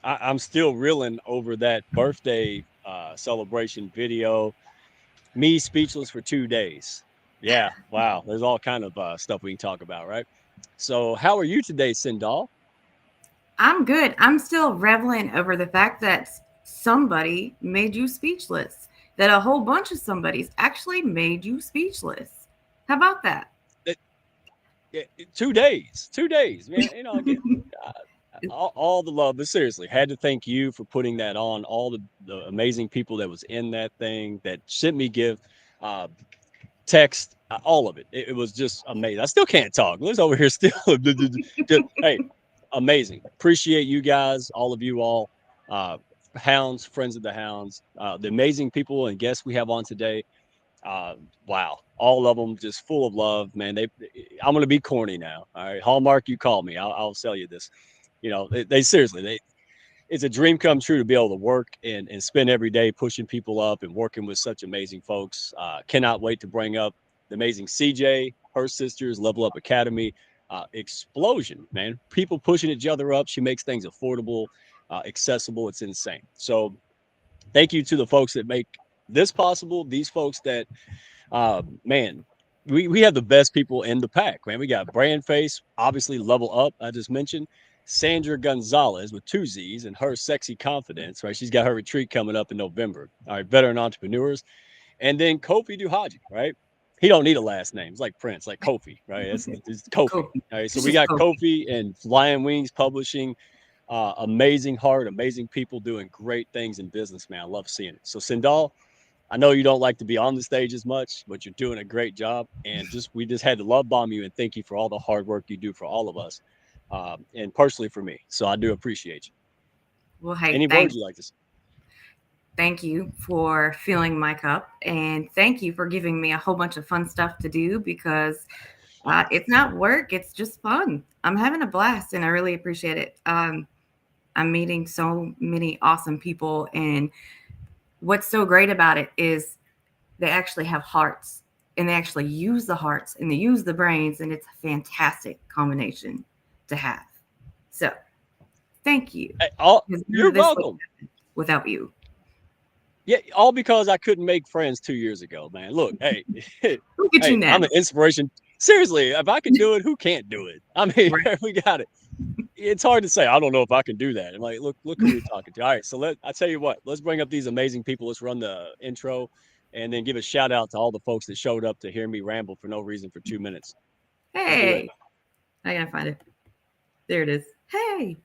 I'm still reeling over that birthday celebration video. Me speechless for 2 days. Yeah, wow. There's all kind of stuff we can talk about, right? So, how are you today, Sindal? I'm good. I'm still reveling over the fact that somebody made you speechless. That a whole bunch of somebodies actually made you speechless. How about that? It, 2 days, 2 days, man. Again, uh, all the love, but seriously, had to thank you for putting that on. All the amazing people that was in that thing that sent me gift, uh, text, all of it. It was just amazing. I still can't talk. Liz over here still. Hey, amazing. Appreciate you guys, all of you all, uh, hounds, friends of the hounds, the amazing people and guests we have on today. Uh, wow, all of them just full of love, man. I'm gonna be corny now. All right, Hallmark, you call me. I'll sell you this. They seriously, it's a dream come true to be able to work and spend every day pushing people up and working with such amazing folks. Cannot wait to bring up the amazing CJ, her sisters, Level Up Academy. Explosion, man. People pushing each other up. She makes things affordable, accessible. It's insane. So thank you to the folks that make this possible. These folks that, man, we have the best people in the pack, man. We got Brand Face, obviously Level Up, I just mentioned. Sandra Gonzalez with two Z's and her sexy confidence, right? She's got her retreat coming up in November. All right, veteran entrepreneurs. And then Kofi Duhaji, right? He don't need a last name. It's like Prince, like Kofi, right? It's Kofi. Kofi. All right, so It's we just got Kofi. Kofi and Flying Wings Publishing. Amazing heart, amazing people doing great things in business, man. I love seeing it. So Sindal, I know you don't like to be on the stage as much, but you're doing a great job. And we just had to love bomb you and thank you for all the hard work you do for all of us, and personally for me. So I do appreciate you. Well, hey, Any words you like to say? thank you for filling my cup, and thank you for giving me a whole bunch of fun stuff to do because it's not work; it's just fun. I'm having a blast, and I really appreciate it. I'm meeting so many awesome people, and what's so great about it is they actually have hearts, and they actually use the hearts, and they use the brains, and it's a fantastic combination to have. So, thank you, Hey, all, because none you're of this would welcome. happen without you. Yeah, all because I couldn't make friends 2 years ago, man. Look, hey, Look at you hey, now. I'm an inspiration. Seriously, if I can do it, who can't do it? I mean, Right. we got it. It's hard to say. I don't know if I can do that. I'm like, look who we're talking to. All right, so I tell you what. Let's bring up these amazing people. Let's run the intro, and then give a shout out to all the folks that showed up to hear me ramble for no reason for 2 minutes. Let's do that. Hey, I gotta find it. There it is. Hey.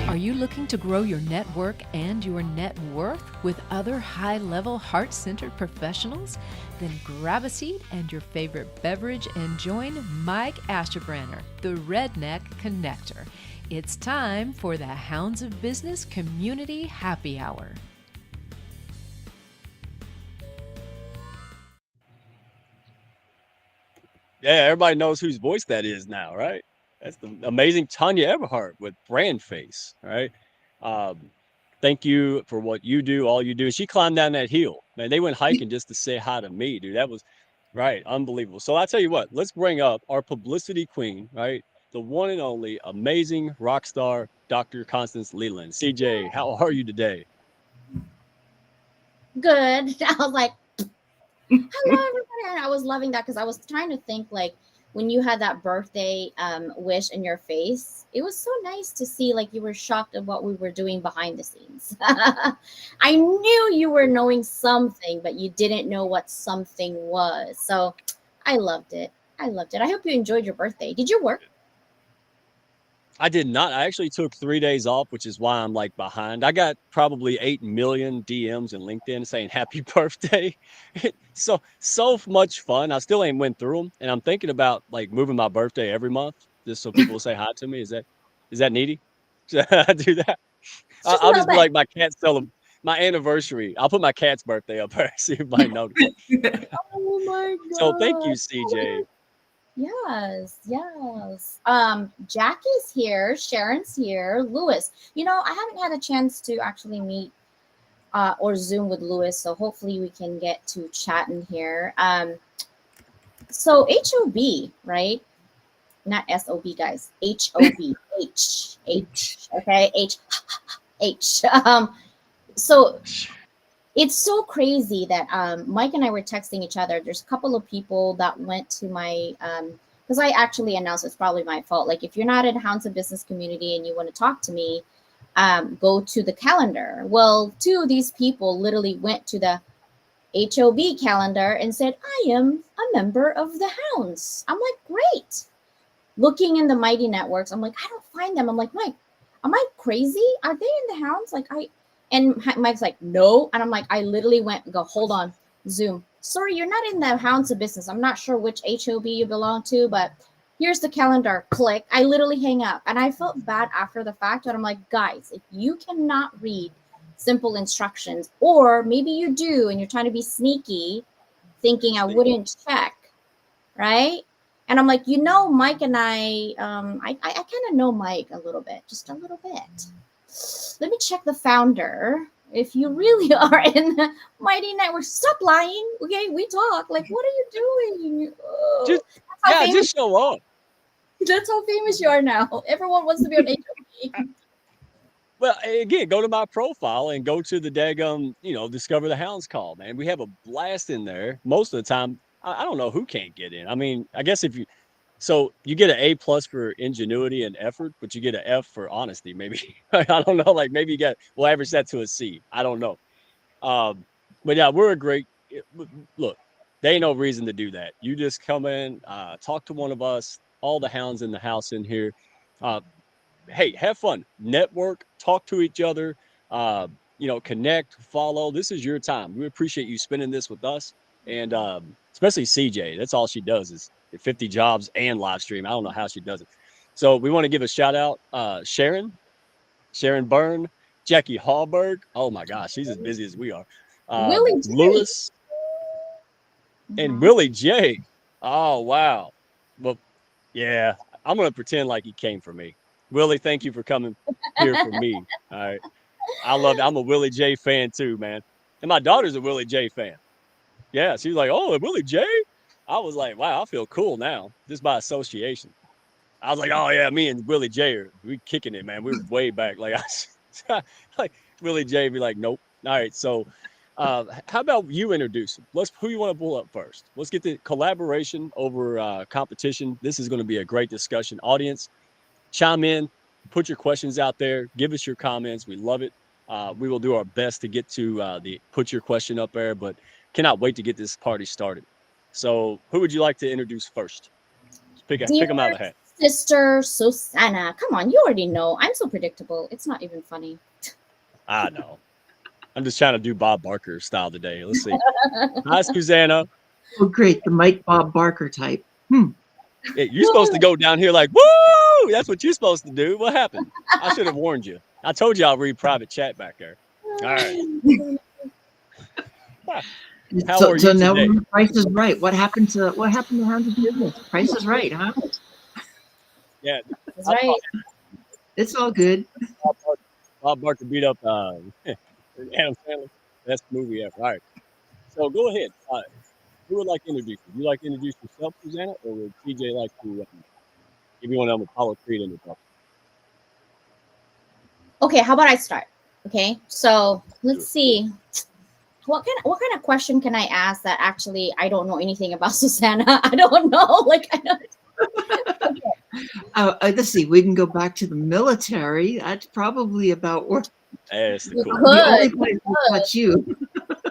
Are you looking to grow your network and your net worth with other high level, heart centered professionals? Then grab a seat and your favorite beverage and join Mike Ashterbranner, the Redneck Connector. It's time for the Hounds of Business Community Happy Hour. Yeah, everybody knows whose voice that is now, right? That's the amazing Tanya Everhart with Brand Face, right? Um, Thank you for what you do, all you do. And she climbed down that hill, man. They went hiking just to say hi to me, dude. That was right, unbelievable. So I tell you what, let's bring up our publicity queen, right? The one and only amazing rock star, Dr. Constance Leland. CJ, how are you today? Good. I was like, hello, everybody. And I was loving that because I was trying to think like when you had that birthday wish in your face, it was so nice to see like you were shocked at what we were doing behind the scenes. I knew you were knowing something, but you didn't know what something was. So I loved it. I loved it. I hope you enjoyed your birthday. Did you work? I did not. I actually took 3 days off, which is why I'm like behind. I got probably 8 million DMs in LinkedIn saying happy birthday. So much fun. I still ain't went through them. And I'm thinking about like moving my birthday every month just so people will say hi to me. Is that needy? Should I do that? It's just a I'll little just be bit. like my cat my anniversary. I'll put my cat's birthday up there, see if anybody notice. Oh my So thank god. you, CJ. Yes, yes. Jack is here, Sharon's here, Lewis. You know, I haven't had a chance to actually meet or Zoom with Lewis. So hopefully we can get to chat in here. So HOB, right? Not SOB, guys. HOB. H. Okay. H. So it's so crazy that Mike and I were texting each other. There's a couple of people that went to my because I actually announced it's probably my fault. Like if you're not in a Hounds of Business community and you want to talk to me, go to the calendar. Well, two of these people literally went to the HOB calendar and said, I am a member of the Hounds. I'm like, great. Looking in the Mighty Networks, I'm like, I don't find them. I'm like, Mike, am I crazy? Are they in the Hounds? And Mike's like, no. And I'm like, I literally went and go, hold on, Zoom. Sorry, you're not in the Hounds of Business. I'm not sure which HOB you belong to, but here's the calendar. Click. I literally hang up. And I felt bad after the fact, but I'm like, guys, if you cannot read simple instructions, or maybe you do and you're trying to be sneaky, thinking I wouldn't check, right? And I'm like, Mike and I kind of know Mike a little bit, just a little bit. Let me check the founder. If you really are in the Mighty Network, stop lying. Okay, we talk. Like, what are you doing? Oh, just show up. That's how famous you are now. Everyone wants to be on HOP. Well, again, go to my profile and go to the daggum, Discover the Hounds call, man. We have a blast in there. Most of the time, I don't know who can't get in. I mean, I guess so you get an A+ for ingenuity and effort, but you get an F for honesty, maybe. I don't know. Like maybe we'll average that to a C. I don't know. But yeah, we're a great look. There ain't no reason to do that. You just come in, talk to one of us, all the hounds in the house in here. Hey, have fun, network, talk to each other, connect, follow. This is your time. We appreciate you spending this with us. And especially CJ, that's all she does is 50 jobs and live stream. I don't know how she does it. So we want to give a shout out, Sharon Byrne, Jackie Hallberg. Oh my gosh, she's as busy as we are. Willie Lewis and Willie J. Oh wow. Well, yeah, I'm gonna pretend like he came for me. Willie, thank you for coming here for me. All right. I love it. I'm a Willie J fan too, man. And my daughter's a Willie J fan. Yeah, she's like, oh, Willie J? I was like, wow, I feel cool now, just by association. I was like, oh yeah, me and Willie J we kicking it, man. We're way back. Like like Willie J be like, nope. All right, so how about you introduce them? Who you want to pull up first? Let's get the collaboration over competition. This is going to be a great discussion. Audience, chime in, put your questions out there, give us your comments. We love it. We will do our best to get to put your question up there, but cannot wait to get this party started. So who would you like to introduce first? Pick them out of the hat. Sister Susannah. Come on, you already know. I'm so predictable. It's not even funny. I know. I'm just trying to do Bob Barker style today. Let's see. Hi, Susannah. Oh, great. The Mike Bob Barker type. Hey, you're supposed to go down here like, woo! That's what you're supposed to do. What happened? I should have warned you. I told you I'll read private chat back there. All right. How are you so now today? Price is Right. What happened to Hounds of Business? Price is Right, huh? Yeah. That's right. It's all good. Bob Barker beat up Adam Sandler. Best movie ever. All right. So go ahead. Who would like to introduce you? Would you like to introduce yourself, Susannah, or would TJ like to give you one of them Apollo Creed introduction? Okay, how about I start? Okay, so let's see. What kind of question can I ask that actually I don't know anything about Susannah? I don't know. Like I don't. Okay. Let's see. We can go back to the military. That's probably about where That's the cool. the only place to touch you.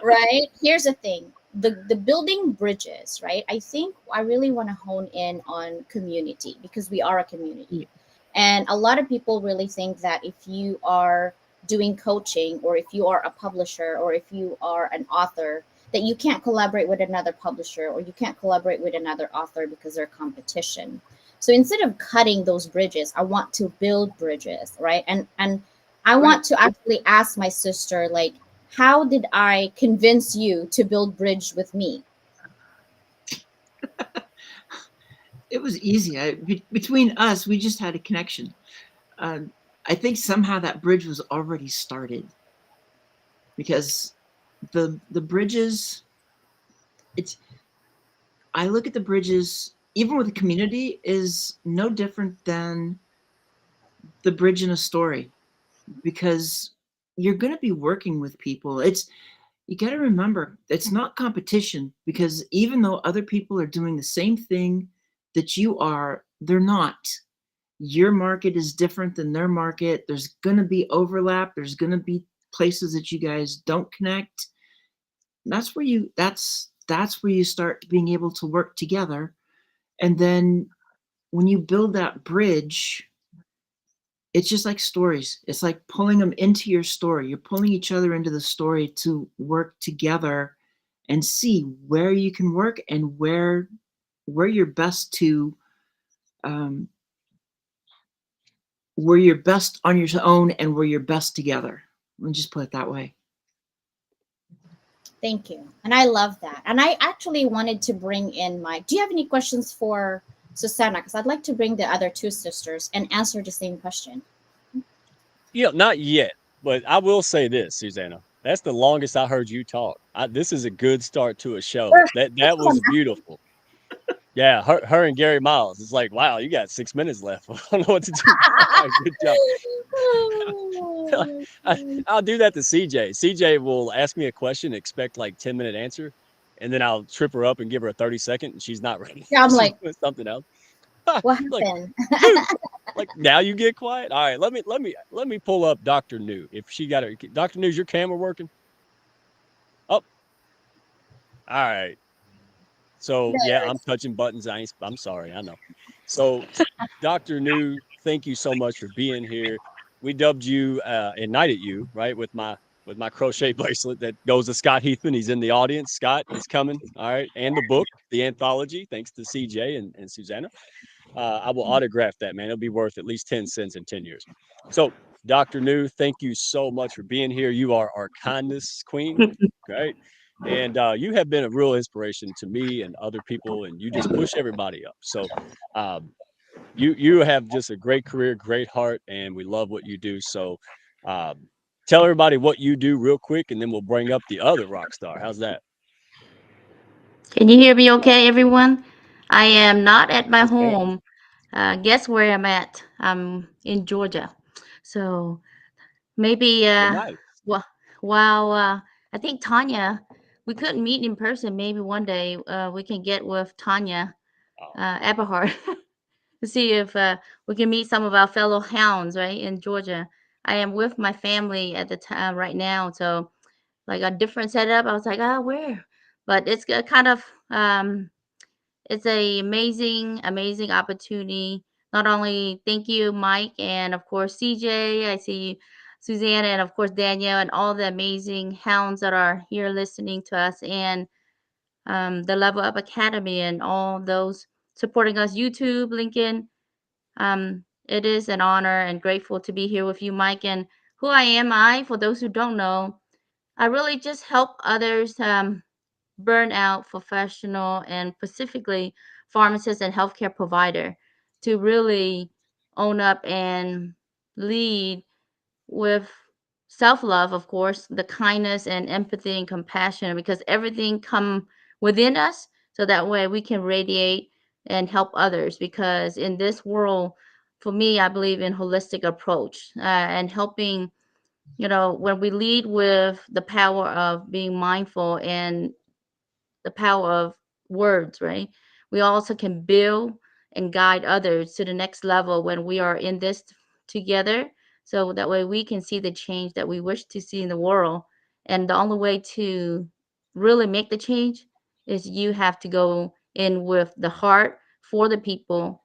Right. Here's the thing. The building bridges, right? I think I really want to hone in on community because we are a community. And a lot of people really think that if you are doing coaching or if you are a publisher or if you are an author, that you can't collaborate with another publisher or you can't collaborate with another author because they're competition. So instead of cutting those bridges, I want to build bridges, right? And I want to actually ask my sister, like, how did I convince you to build bridge with me? It was easy. Between us, we just had a connection. I think somehow that bridge was already started. because the bridges, it's I look at the bridges, even with the community, is no different than the bridge in a story, because you're going to be working with people. You got to remember, it's not competition, because even though other people are doing the same thing that you are, they're not. Your market is different than their market. There's going to be overlap. There's going to be places that you guys don't connect. That's where you start being able to work together. And then when you build that bridge, it's just like stories. It's like pulling them into your story. You're pulling each other into the story to work together and see where you can work and where you're best to where you're best on your own and where you're best together. Let me just put it that way. Thank you. And I love that. And I actually wanted to bring in do you have any questions for Susannah? Because I'd like to bring the other two sisters and answer the same question. Yeah, not yet, but I will say this, Susannah. That's the longest I heard you talk. This is a good start to a show. That was beautiful. Yeah, her and Gary Miles. It's like, wow, you got 6 minutes left. I don't know what to do. All right, good job. I'll do that to CJ. CJ will ask me a question, expect like 10-minute answer, and then I'll trip her up and give her a 30-second, and she's not ready. Yeah, I'm She's like, doing something else. what Like, happened? dude, like now you get quiet. All right, let me pull up Dr. Nhu. If she got her, Dr. Nhu, is your camera working? Oh, all right. So yeah, I'm touching buttons. I'm sorry. I know. So Dr. Nhu, thank you so much for being here. We dubbed you and knighted you, right, with my crochet bracelet that goes to Scott Heathman. He's in the audience. Scott, he's coming. All right. And the book, the anthology, thanks to CJ and Susannah. I will autograph that, man. It'll be worth at least 10 cents in 10 years. So, Dr. Nhu, thank you so much for being here. You are our kindness queen, right? And you have been a real inspiration to me and other people, and you just push everybody up. So, um, you have just a great career, great heart, and we love what you do. So, um, tell everybody what you do real quick, and then we'll bring up the other rock star. How's that? Can you hear me okay, everyone? I am not at my Yes, ma'am. home. Guess where I'm at? I'm in Georgia. So maybe, Well, nice. well, while I think Tanya, we couldn't meet in person. Maybe one day we can get with Tanya Oh, Eberhard to see if we can meet some of our fellow hounds, right, in Georgia. I am with my family at the time right now. So, like a different setup. I was like, where? But it's kind of it's a amazing opportunity. Not only thank you, Mike, and of course CJ. I see Susannah, and of course Danielle, and all the amazing hounds that are here listening to us, and the Level Up Academy, and all those supporting us. YouTube, Lincoln. It is an honor and grateful to be here with you, Mike. And who I am, for those who don't know, I really just help others burn out professional and specifically pharmacists and healthcare provider to really own up and lead with self-love, of course, the kindness and empathy and compassion, because everything come within us, so that way we can radiate and help others. Because in this world, for me, I believe in holistic approach and helping. When we lead with the power of being mindful and the power of words, right? We also can build and guide others to the next level when we are in this together. So that way we can see the change that we wish to see in the world. And the only way to really make the change is you have to go in with the heart for the people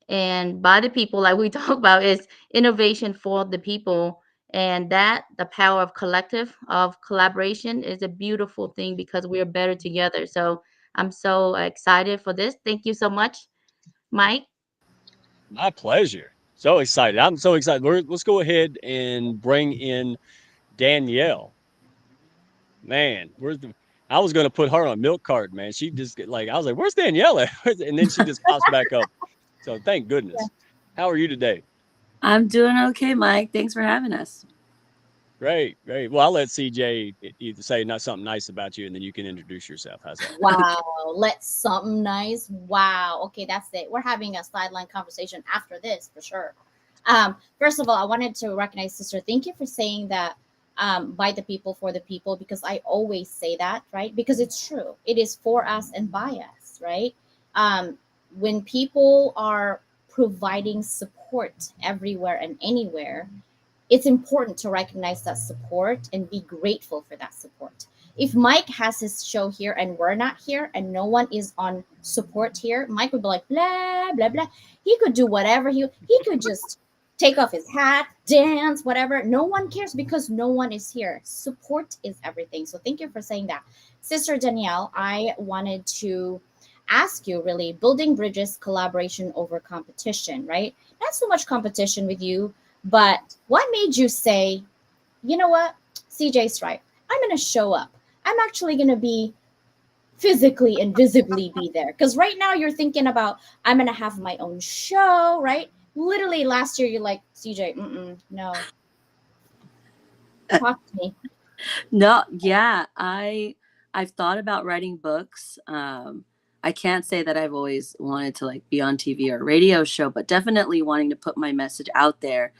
and by the people, like we talk about, is innovation for the people. And that the power of collective of collaboration is a beautiful thing because we are better together. So I'm so excited for this. Thank you so much, Mike. my pleasure. So excited. I'm so excited. Let's go ahead and bring in Danielle. Man, I was gonna put her on a milk cart, man. She just like I was like, "Where's Danielle at?" And then she just pops back up. So thank goodness. How are you today? I'm doing okay, Mike. Thanks for having us. Great, great. Well, I'll let CJ either say not something nice about you, and then you can introduce yourself. How's that? Okay. Wow, let's something nice. Wow. Okay, that's it. We're having a sideline conversation after this for sure. First of all, I wanted to recognize sister. Thank you for saying that by the people for the people because I always say that, right? Because it's true. It is for us and by us, right? Um, when people are providing support everywhere and anywhere, it's important to recognize that support and be grateful for that support. If Mike has his show here and we're not here and no one is on support here, Mike would be like blah blah blah. He could do whatever he could just take off his hat, dance, whatever. No one cares because no one is here. Support is everything. So thank you for saying that. Sister Danielle, I wanted to ask you really building bridges, collaboration over competition, right? Not so much competition with you, but what made you say, you know what, CJ's right. I'm going to show up. I'm actually going to be physically and visibly be there. Because right now you're thinking about, I'm going to have my own show, right? Literally last year, you're like, CJ, no, talk to me. No, yeah, I've thought about writing books. I can't say that I've always wanted to like be on TV or a radio show, but definitely wanting to put my message out there,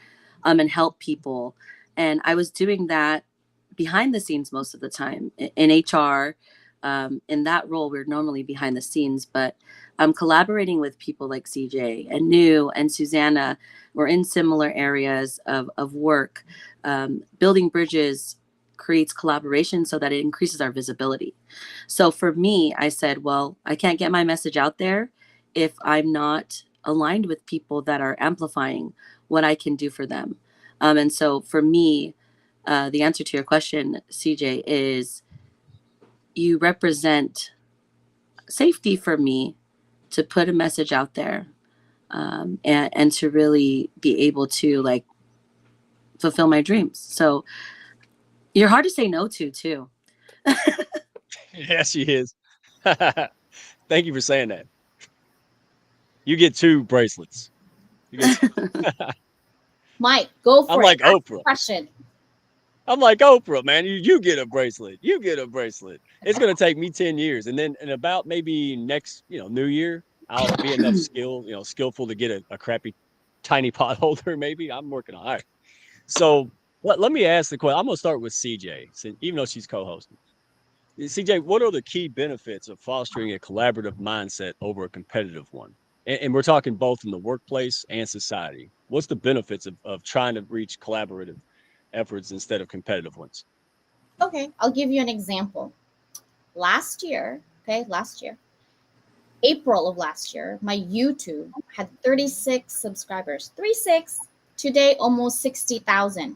and help people. And I was doing that behind the scenes most of the time in HR. In that role, we're normally behind the scenes, but collaborating with people like CJ and Nhu and Susannah. We're in similar areas of work. Building bridges creates collaboration so that it increases our visibility. So for me, I said, well, I can't get my message out there if I'm not aligned with people that are amplifying what I can do for them. And so for me, the answer to your question, CJ, is you represent safety for me to put a message out there, and to really be able to like fulfill my dreams. So you're hard to say no to too. Yes, she is. Thank you for saying that. You get 2 bracelets. You get Mike, go I'm for it. like Ask the Oprah. question. I'm like Oprah, man. You get a bracelet. You get a bracelet. It's gonna take me 10 years. And then in about maybe next, New Year, I'll be enough skillful to get a crappy tiny pot holder, maybe. I'm working on it. So let me ask the question. I'm gonna start with CJ, even though she's co-hosting. CJ, what are the key benefits of fostering a collaborative mindset over a competitive one? And we're talking both in the workplace and society. What's the benefits of trying to reach collaborative efforts instead of competitive ones? Okay, I'll give you an example. Last year, okay, last year, April of last year, my YouTube had 36 subscribers. 36. Today, almost 60,000.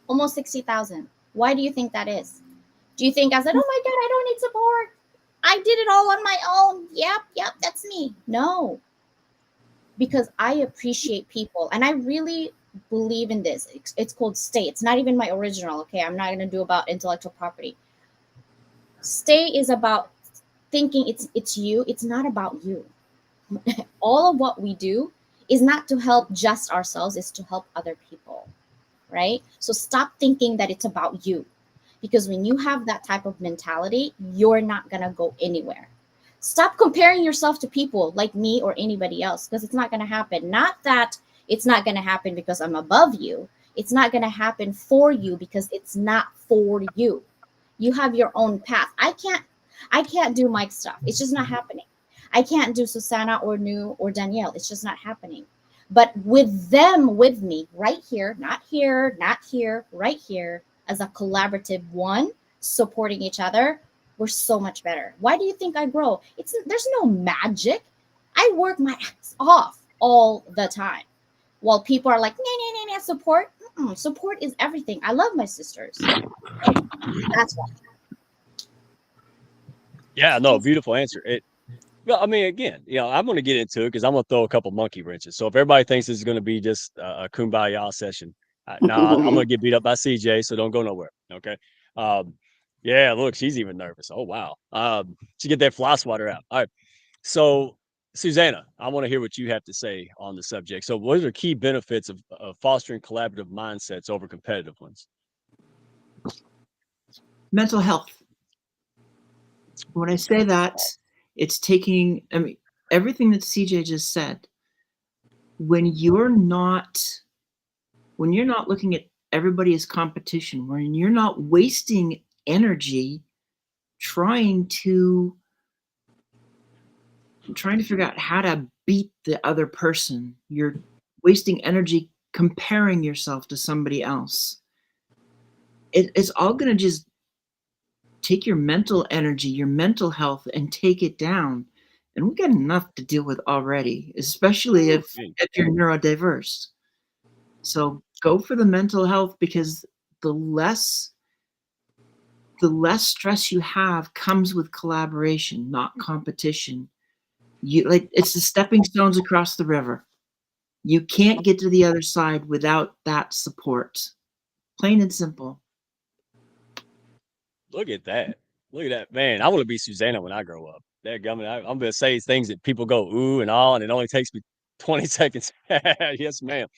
Almost 60,000. Why do you think that is? Do you think I said, oh my God, I don't need support? I did it all on my own. Yep, that's me. No, because I appreciate people and I really believe in this. It's called Stay. It's not even my original. Okay, I'm not going to do about intellectual property. Stay is about thinking it's you. It's not about you. All of what we do is not to help just ourselves, it's to help other people, right? So stop thinking that it's about you. Because when you have that type of mentality, you're not going to go anywhere. Stop comparing yourself to people like me or anybody else because it's not going to happen. Not that it's not going to happen because I'm above you. It's not going to happen for you because it's not for you. You have your own path. I can't do Mike's stuff. It's just not happening. I can't do Susannah or Nhu or Danielle. It's just not happening. But with them with me right here, not here, right here, as a collaborative one, supporting each other, we're so much better. Why do you think I grow? There's no magic. I work my ass off all the time. While people are like, nah, nah, nah, nah, support. Support is everything. I love my sisters. Right? That's why. Yeah, no, beautiful answer. Well, I mean, again, I'm going to get into it because I'm going to throw a couple monkey wrenches. So if everybody thinks this is going to be just a kumbaya session, nah, I'm going to get beat up by CJ, so don't go nowhere. Okay. Um, yeah, look, she's even nervous. Oh, wow. She get that fly swatter out. All right. So, Susannah, I want to hear what you have to say on the subject. So, what are the key benefits of fostering collaborative mindsets over competitive ones? mental health. When I say that, it's taking, I mean, everything that CJ just said. When you're not, when you're not looking at everybody as competition, when you're not wasting energy trying to figure out how to beat the other person, you're wasting energy comparing yourself to somebody else. It's all going to just take your mental energy, your mental health, and take it down. And we got enough to deal with already, especially Ooh, if you're neurodiverse. So go for the mental health, because the less stress you have comes with collaboration, not competition. You like, it's the stepping stones across the river. You can't get to the other side without that support. Plain and simple. look at that. Look at that, man. I want to be Susannah when I grow up. Dadgummit, I'm gonna say things that people go ooh and all, and it only takes me 20 seconds. Yes, ma'am.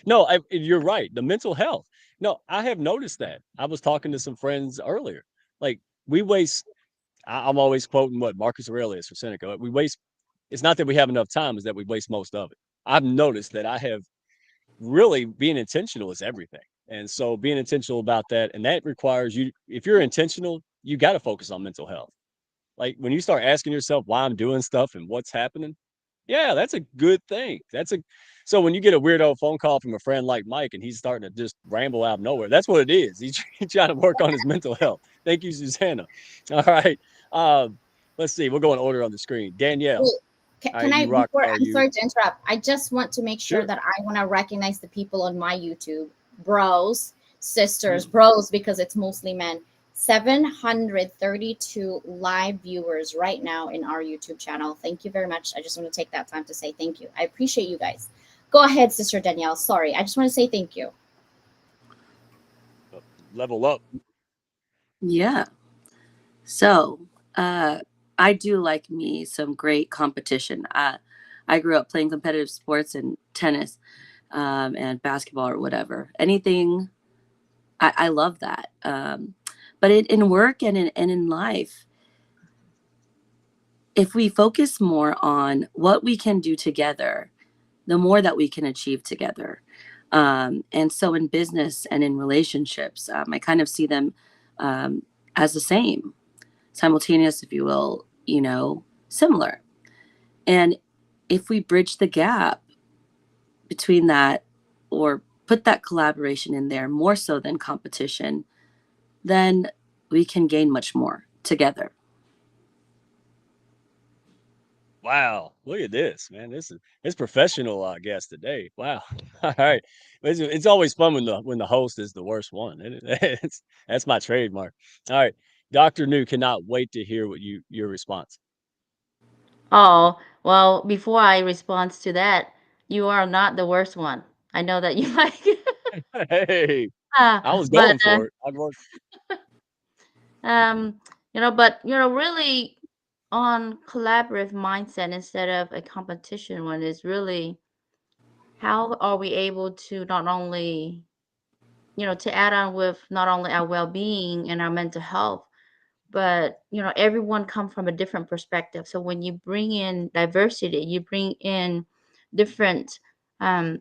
No, you're right. The mental health. No, I have noticed that. I was talking to some friends earlier. Like we waste. I'm always quoting what Marcus Aurelius or Seneca. We waste. It's not that we have enough time; is that we waste most of it. I've noticed that I have really being intentional is everything. And so being intentional about that, and that requires you, if you're intentional, you got to focus on mental health. Like when you start asking yourself why I'm doing stuff and what's happening, yeah, that's a good thing. So when you get a weirdo phone call from a friend like Mike and he's starting to just ramble out of nowhere, that's what it is. He's trying to work on his mental health. Thank you, Susannah. All right. Let's see. We'll go in order on the screen. Danielle, Wait, all right, can I, you rock. before, Are I'm you sorry to interrupt. I just want to make sure sure? that I want to recognize the people on my YouTube, bros, sisters, Mm. bros, because it's mostly men. 732 live viewers right now in our YouTube channel. Thank you very much. I just want to take that time to say thank you. I appreciate you guys. Go ahead, Sister Danielle. Sorry. I just want to say thank you. Level up. Yeah. So, I do like me some great competition. I grew up playing competitive sports and tennis, and basketball or whatever. Anything, I love that. But in work and in life, if we focus more on what we can do together, the more that we can achieve together. And so in business and in relationships, I kind of see them um, as the same, simultaneous, if you will, similar. And if we bridge the gap between that, or put that collaboration in there more so than competition, then we can gain much more together. Wow, look at this, man. This is it's professional, I guess, today. Wow. All right. It's always fun when the host is the worst one. That's my trademark. All right. Dr. New cannot wait to hear what your response. Oh, well, before I respond to that, you are not the worst one. I know that you like, Hey, I was but going for it. I'd work. um, but really on collaborative mindset instead of a competition one is really how are we able to not only, to add on with not only our well-being and our mental health, but everyone come from a different perspective. So when you bring in diversity, you bring in different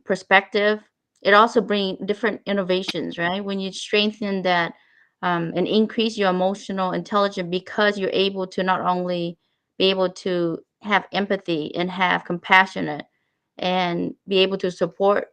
perspective. It also bring different innovations, right? When you strengthen that and increase your emotional intelligence, because you're able to not only be able to have empathy and have compassionate and be able to support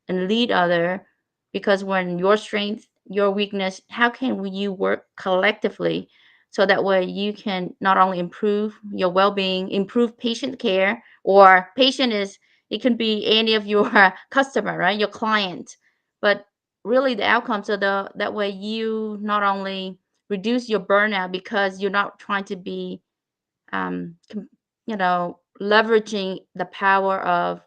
and lead other, because when your strength, your weakness, how can you work collectively so that way you can not only improve your well-being, improve patient care, or patient is, it can be any of your customer, right, your client, but really the outcome, so that way you not only reduce your burnout because you're not trying to be leveraging the power of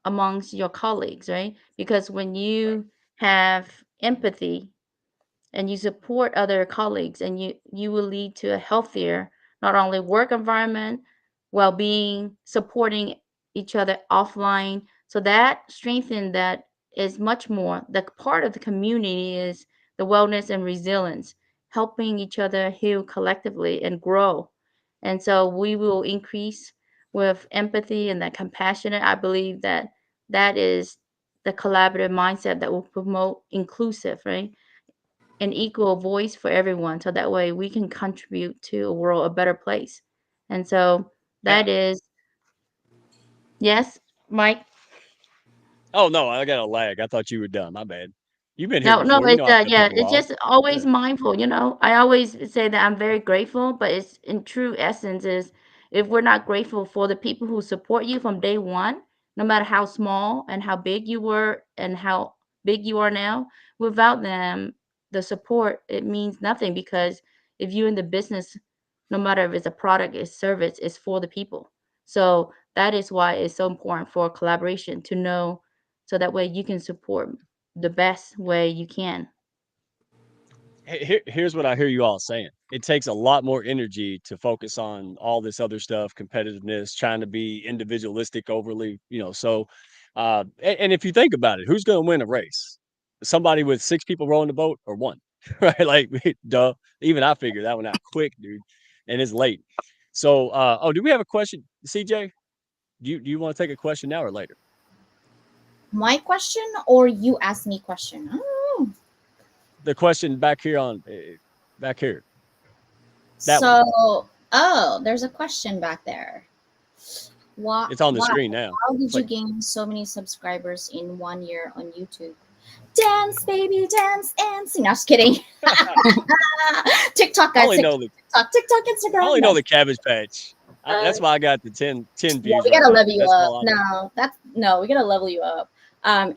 amongst your colleagues, right? Because when Right. you have empathy and you support other colleagues, and you will lead to a healthier not only work environment, well-being, supporting each other offline. So that strengthen that is much more the part of the community is the wellness and resilience, helping each other heal collectively and grow. And so we will increase with empathy and that compassionate. I believe that that is the collaborative mindset that will promote inclusive, right? An equal voice for everyone. So that way we can contribute to a world, a better place. And so Yeah. that is, yes, Mike. Oh no, I got a lag. I thought you were done. My bad. You've been here No, no, before. You it's know I cut yeah, people it's off. just always Yeah. mindful, you know. I always say that I'm very grateful, but it's in true essence is if we're not grateful for the people who support you from day one, no matter how small and how big you were and how big you are now, without them, the support, it means nothing because if you're in the business, no matter if it's a product, it's service, it's for the people. So that is why it's so important for collaboration to know so that way you can support the best way you can. Here's what I hear you all saying. It takes a lot more energy to focus on all this other stuff, competitiveness, trying to be individualistic overly, So, and if you think about it, who's going to win a race? Somebody with six people rowing the boat or one, right? Like, duh. Even I figured that one out quick, dude. And it's late. So, do we have a question, CJ? Do you want to take a question now or later? My question or you ask me question? Oh. The question back here back here, that one. So, oh, there's a question back there. What? It's on the Why? screen now. How did It's you like gain so many subscribers in 1 year on YouTube? Dance, baby, dance and sing. No, just kidding. TikTok, I guys. only know the TikTok, I Instagram. only know No. the Cabbage Patch. Uh, That's why I got the 10 yeah, views we right gotta there. level you That's up. all I know. No, that's no, we gotta level you up.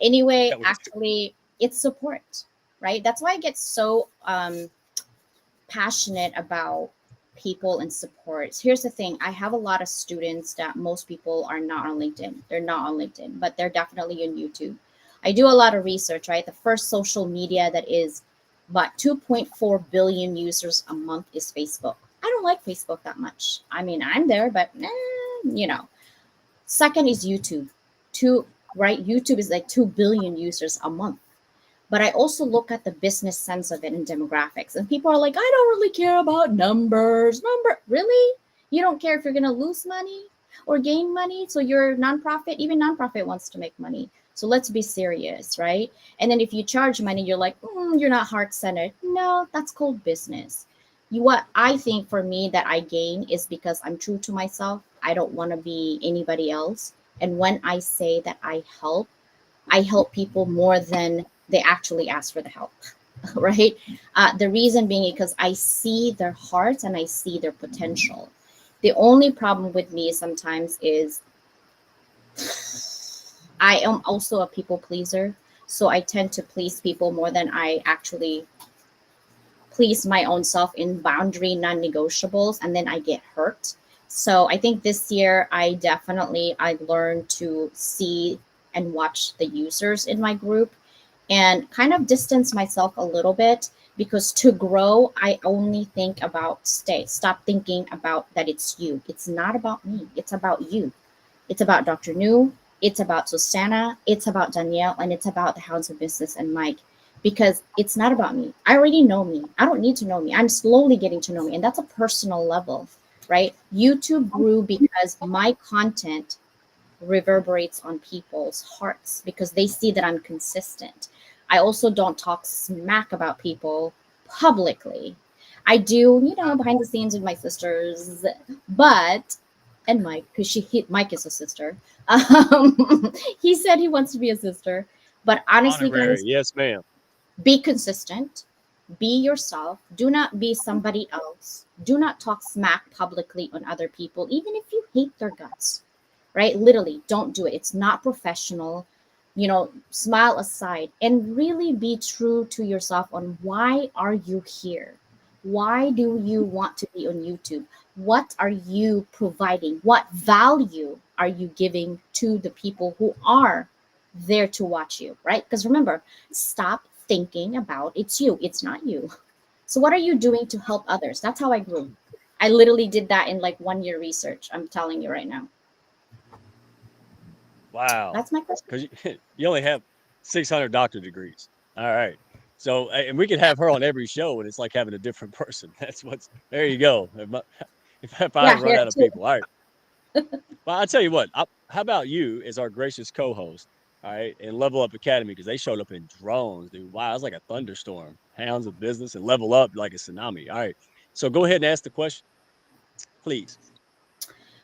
Anyway, That was actually, it's support, right? That's why I get so passionate about people and support. Here's the thing, I have a lot of students that most people are not on LinkedIn. They're not on LinkedIn, but they're definitely on YouTube. I do a lot of research, right? The first social media that is about 2.4 billion users a month is Facebook. I don't like Facebook that much. I mean, I'm there, but you know. Second is YouTube. Two, right? YouTube is like 2 billion users a month. But I also look at the business sense of it and demographics. And people are like, I don't really care about numbers. Really? You don't care if you're going to lose money or gain money? So you're nonprofit, even nonprofit wants to make money. So let's be serious, right? And then if you charge money, you're like, you're not heart centered. No, that's called business. What I think for me that I gain is because I'm true to myself. I don't want to be anybody else. And when I say that I help people more than they actually ask for the help, right? The reason being because I see their hearts and I see their potential. The only problem with me sometimes is I am also a people pleaser. So I tend to please people more than I actually please my own self in boundary non-negotiables, and then I get hurt. So I think this year I learned to see and watch the users in my group and kind of distance myself a little bit, because to grow I only think about stop thinking about that it's you. It's not about me, it's about you. It's about Dr. Nhu, it's about Susannah, it's about Danielle, and it's about the Hounds of Business and Mike. Because it's not about me. I already know me. I don't need to know me. I'm slowly getting to know me. And that's a personal level, right? YouTube grew because my content reverberates on people's hearts because they see that I'm consistent. I also don't talk smack about people publicly. I do, behind the scenes with my sisters, but and Mike, because Mike is a sister. He said he wants to be a sister, but honestly, honorary. guys, Yes, ma'am. be consistent, be yourself, do not be somebody else. Do not talk smack publicly on other people, even if you hate their guts, right? Literally, don't do it. It's not professional. Smile aside and really be true to yourself on why are you here? Why do you want to be on YouTube? What are you providing? What value are you giving to the people who are there to watch you, right? Because remember, stop thinking about it's you, it's not you. So what are you doing to help others? That's how I grew. I literally did that in like 1 year research. I'm telling you right now. Wow. That's my question. Because you only have 600 doctor degrees. All right. So, and we could have her on every show, and it's like having a different person. That's what's there. You go. If I Yeah, run here out of too. people, all right. Well, I'll tell you what. How about you as our gracious co-host? All right, and Level Up Academy because they showed up in drones, dude. Wow, it was like a thunderstorm. Hounds of Business and Level Up like a tsunami. All right, so go ahead and ask the question, please.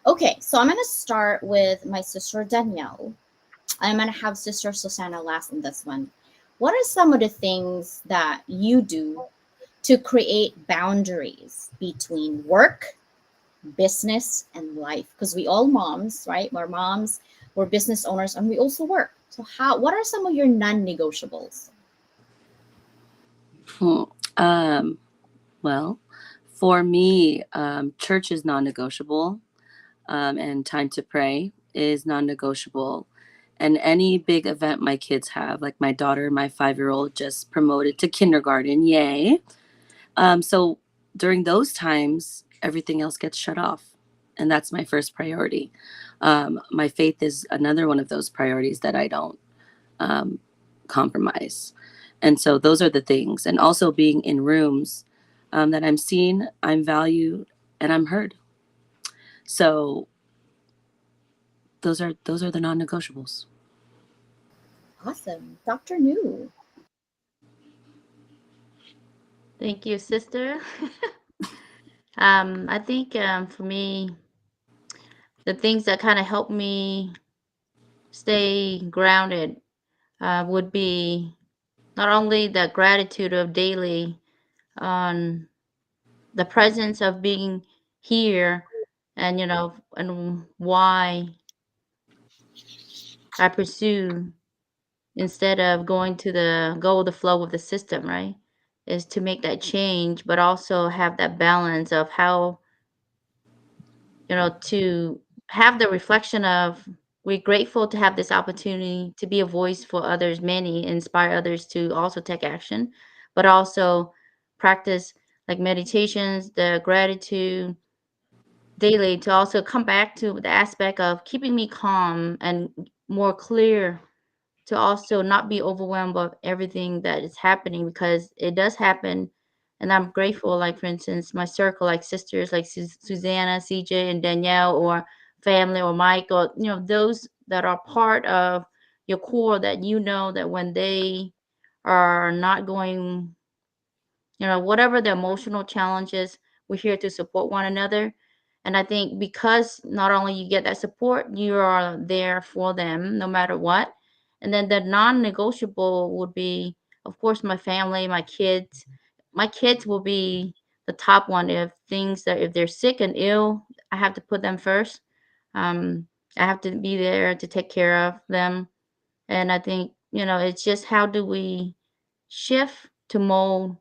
Okay, so I'm gonna start with my sister Danielle. I'm gonna have sister Susannah last in this one. What are some of the things that you do to create boundaries between work, business, and life? Because we all moms, right? We're moms, we're business owners, and we also work. So what are some of your non-negotiables? Hmm. Um, well, for me, church is non-negotiable, and time to pray is non-negotiable. And any big event my kids have, like my daughter, my 5-year-old, just promoted to kindergarten, yay! So during those times, everything else gets shut off, and that's my first priority. My faith is another one of those priorities that I don't um, compromise. And so those are the things. And also being in rooms that I'm seen, I'm valued, and I'm heard. So those are the non-negotiables. Awesome. Dr. New. Thank you, sister. I think for me, the things that kind of help me stay grounded would be not only the gratitude of daily on the presence of being here, and and why I pursue instead of going to the go with the flow of the system, right? Is to make that change, but also have that balance of how, to have the reflection of we're grateful to have this opportunity to be a voice for others, many, inspire others to also take action, but also practice like meditations, the gratitude daily to also come back to the aspect of keeping me calm and more clear to also not be overwhelmed by everything that is happening because it does happen. And I'm grateful, like, for instance, my circle, like sisters like Susanna, CJ, and Danielle, or family, or Mike, or, those that are part of your core that that when they are not going, whatever the emotional challenges, we're here to support one another. And I think because not only you get that support, you are there for them no matter what. And then the non-negotiable would be, of course, my family, my kids. My kids will be the top one. If they're sick and ill, I have to put them first. Um, I have to be there to take care of them. And I think, it's just how do we shift to mold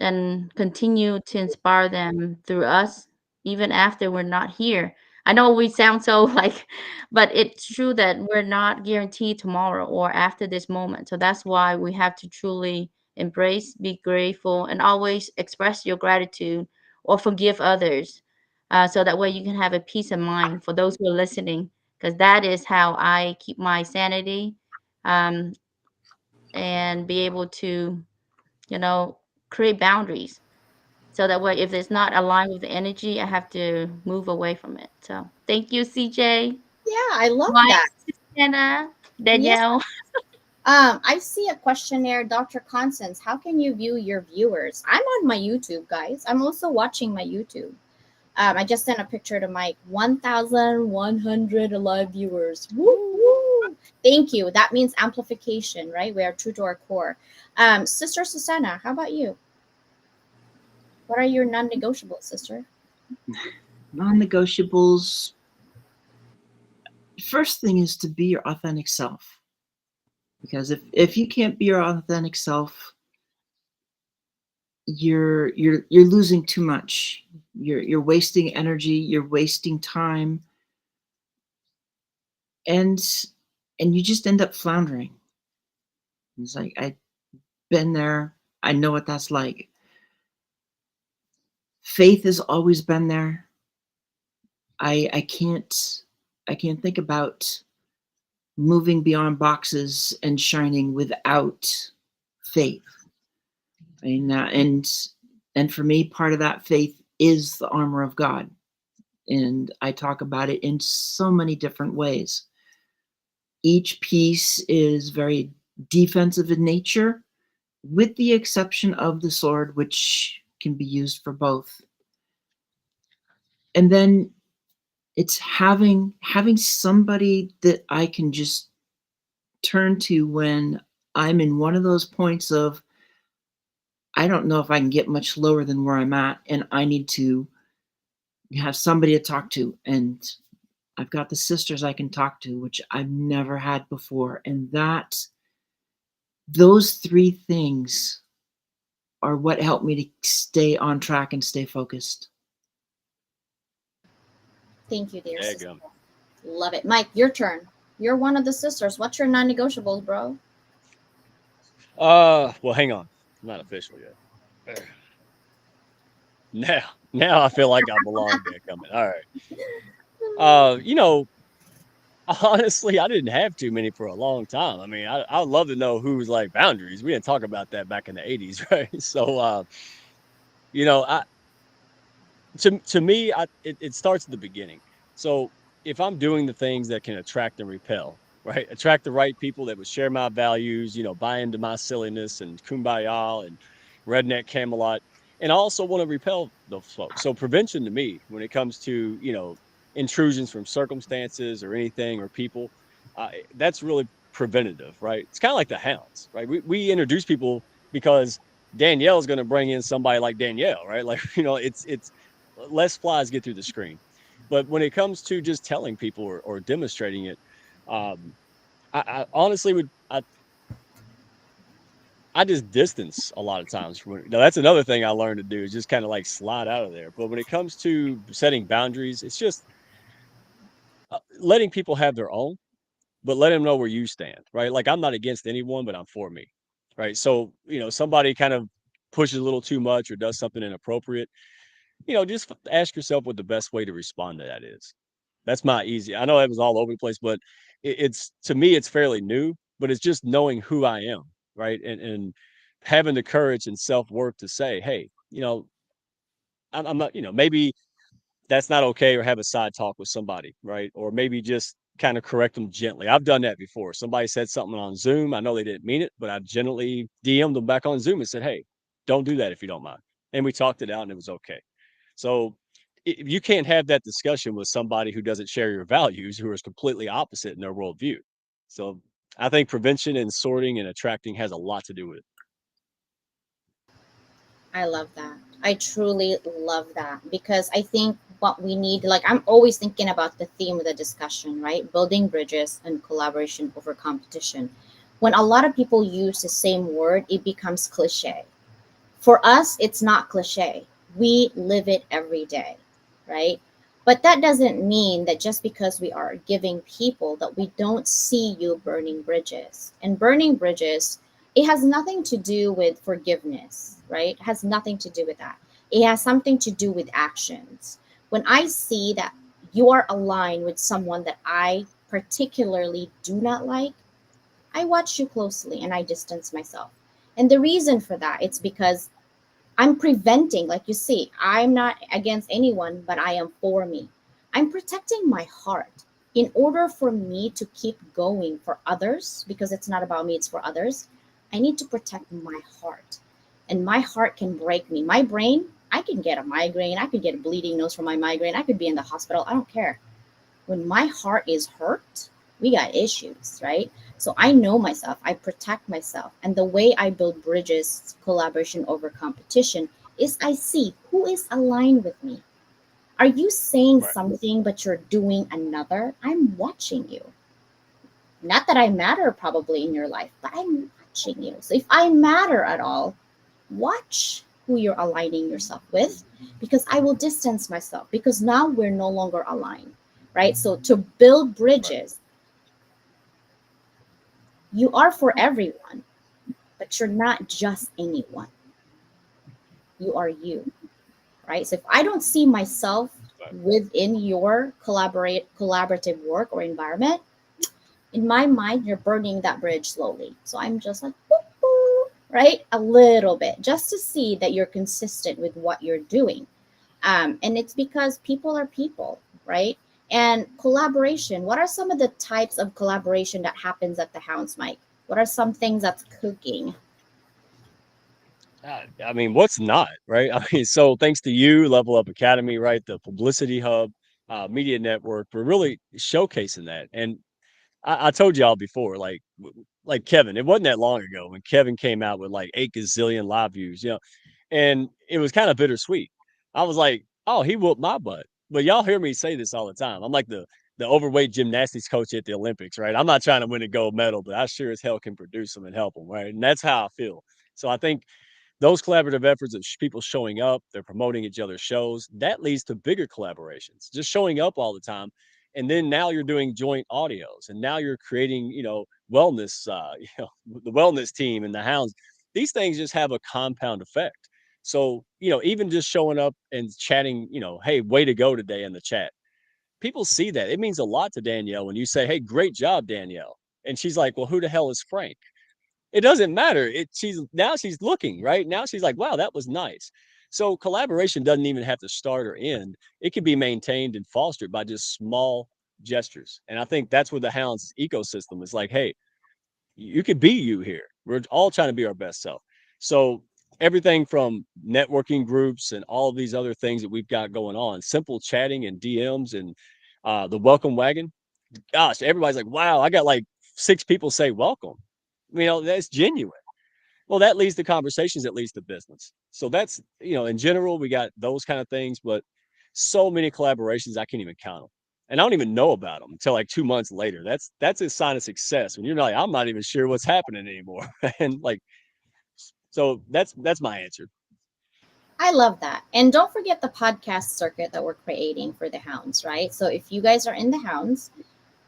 and continue to inspire them through us even after we're not here. I know we sound so like, but it's true that we're not guaranteed tomorrow or after this moment. So that's why we have to truly embrace, be grateful, and always express your gratitude or forgive others. So that way you can have a peace of mind for those who are listening, because that is how I keep my sanity, um, and be able to, you know, create boundaries. So that way, if it's not aligned with the energy, I have to move away from it. So thank you, CJ, Yeah, I love Mike, that. Susanna, Yes. Danielle. I see a questionnaire, Dr. Constance. How can you view your viewers? I'm on my YouTube, guys. I'm also watching my YouTube. I just sent a picture to Mike. 1,100 live viewers. Woo, woo. Thank you. That means amplification, right? We are true to our core. Sister Susannah, how about you? What are your non-negotiables, sister? Non-negotiables. First thing is to be your authentic self. Because if you can't be your authentic self, you're losing too much. You're wasting energy, you're wasting time, and you just end up floundering. It's like I've been there, I know what that's like. Faith has always been there. I can't think about moving beyond boxes and shining without faith. And for me, part of that faith is the armor of God. And I talk about it in so many different ways. Each piece is very defensive in nature, with the exception of the sword, which can be used for both. And then it's having somebody that I can just turn to when I'm in one of those points of, I don't know if I can get much lower than where I'm at, and I need to have somebody to talk to. And I've got the sisters I can talk to, which I've never had before. And those three things are what help me to stay on track and stay focused. Thank you, dear Yeah, sister. gum. Love it. Mike, your turn. You're one of the sisters. What's your non-negotiables, bro? Well, hang on. I'm not official yet. Now I feel like I belong there coming. All right. Honestly, I didn't have too many for a long time. I mean, I'd love to know who's like boundaries. We didn't talk about that back in the 80s, right? So, you know, I to me, it starts at the beginning. So if I'm doing the things that can attract and repel, right? Attract the right people that would share my values, buy into my silliness and kumbaya and redneck Camelot. And I also want to repel those folks. So prevention to me, when it comes to, intrusions from circumstances or anything or people, that's really preventative, right? It's kind of like the hounds, right? We introduce people because Danielle is going to bring in somebody like Danielle, right? Like, it's less flies get through the screen. But when it comes to just telling people or demonstrating it, um, I honestly I just distance a lot of times from it. Now that's another thing I learned to do is just kind of like slide out of there. But when it comes to setting boundaries, it's just letting people have their own, but let them know where you stand, right? Like I'm not against anyone, but I'm for me, right? So somebody kind of pushes a little too much or does something inappropriate, just ask yourself what the best way to respond to that is. That's my easy. I know that was all over the place, but it's to me, it's fairly new, but it's just knowing who I am, right? And having the courage and self worth to say, hey, I'm not, maybe that's not okay, or have a side talk with somebody, right? Or maybe just kind of correct them gently. I've done that before. Somebody said something on Zoom. I know they didn't mean it, but I gently DM'd them back on Zoom and said, hey, don't do that if you don't mind. And we talked it out and it was okay. So if you can't have that discussion with somebody who doesn't share your values, who is completely opposite in their worldview. So I think prevention and sorting and attracting has a lot to do with it. I love that. I truly love that because I think what we need, like, I'm always thinking about the theme of the discussion, right? Building bridges and collaboration over competition. When a lot of people use the same word, it becomes cliche. For us, it's not cliche. We live it every day, right? But that doesn't mean that just because we are giving people that we don't see you burning bridges. And burning bridges, it has nothing to do with forgiveness, right? It has nothing to do with that. It has something to do with actions. When I see that you are aligned with someone that I particularly do not like, I watch you closely and I distance myself. And the reason for that, it's because I'm preventing, like you see, I'm not against anyone, but I am for me. I'm protecting my heart in order for me to keep going for others, because it's not about me, it's for others. I need to protect my heart. And my heart can break me. My brain, I can get a migraine, I could get a bleeding nose from my migraine, I could be in the hospital, I don't care. When my heart is hurt, we got issues, right? So I know myself, I protect myself. And the way I build bridges, collaboration over competition, is I see who is aligned with me. Are you saying Right. something, but you're doing another? I'm watching you. Not that I matter probably in your life, but I'm watching you. So if I matter at all, watch who you're aligning yourself with, because I will distance myself because now we're no longer aligned, right? So to build Right. bridges, you are for everyone, but you're not just anyone. You are you, right? So if I don't see myself Right. within your collaborative work or environment, in my mind, you're burning that bridge slowly. So I'm just like, boop, boop. right? A little bit, just to see that you're consistent with what you're doing. And it's because people are people, right? And collaboration. What are some of the types of collaboration that happens at the Hounds, Mike? What are some things that's cooking? I mean, what's not, right? I mean, so thanks to you, Level Up Academy, right? The publicity hub, media network, we're really showcasing that. And I told y'all before, like Kevin, it wasn't that long ago when Kevin came out with like 8 gazillion live views, and it was kind of bittersweet. I was like, oh, he whooped my butt. But y'all hear me say this all the time. I'm like the overweight gymnastics coach at the Olympics, right? I'm not trying to win a gold medal, but I sure as hell can produce them and help them, right? And that's how I feel. So I think those collaborative efforts of people showing up, they're promoting each other's shows, that leads to bigger collaborations. Just showing up all the time. And then now you're doing joint audios and now you're creating, wellness, the wellness team and the hounds. These things just have a compound effect. So, even just showing up and chatting, hey, way to go today in the chat. People see that. It means a lot to Danielle when you say, hey, great job, Danielle. And she's like, well, who the hell is Frank? It doesn't matter. She's looking, right? Now she's like, wow, that was nice. So collaboration doesn't even have to start or end. It can be maintained and fostered by just small gestures. And I think that's where the Hounds ecosystem is like, hey, you could be you here. We're all trying to be our best self. So everything from networking groups and all of these other things that we've got going on, simple chatting and DMs and the welcome wagon. Gosh, everybody's like, wow, I got like 6 people say welcome. That's genuine. Well, that leads to conversations that leads to business. So that's, in general, we got those kind of things, but so many collaborations, I can't even count them. And I don't even know about them until like 2 months later. That's a sign of success when you're like, I'm not even sure what's happening anymore. And like, so that's my answer. I love that. And don't forget the podcast circuit that we're creating for the Hounds, right? So if you guys are in the Hounds,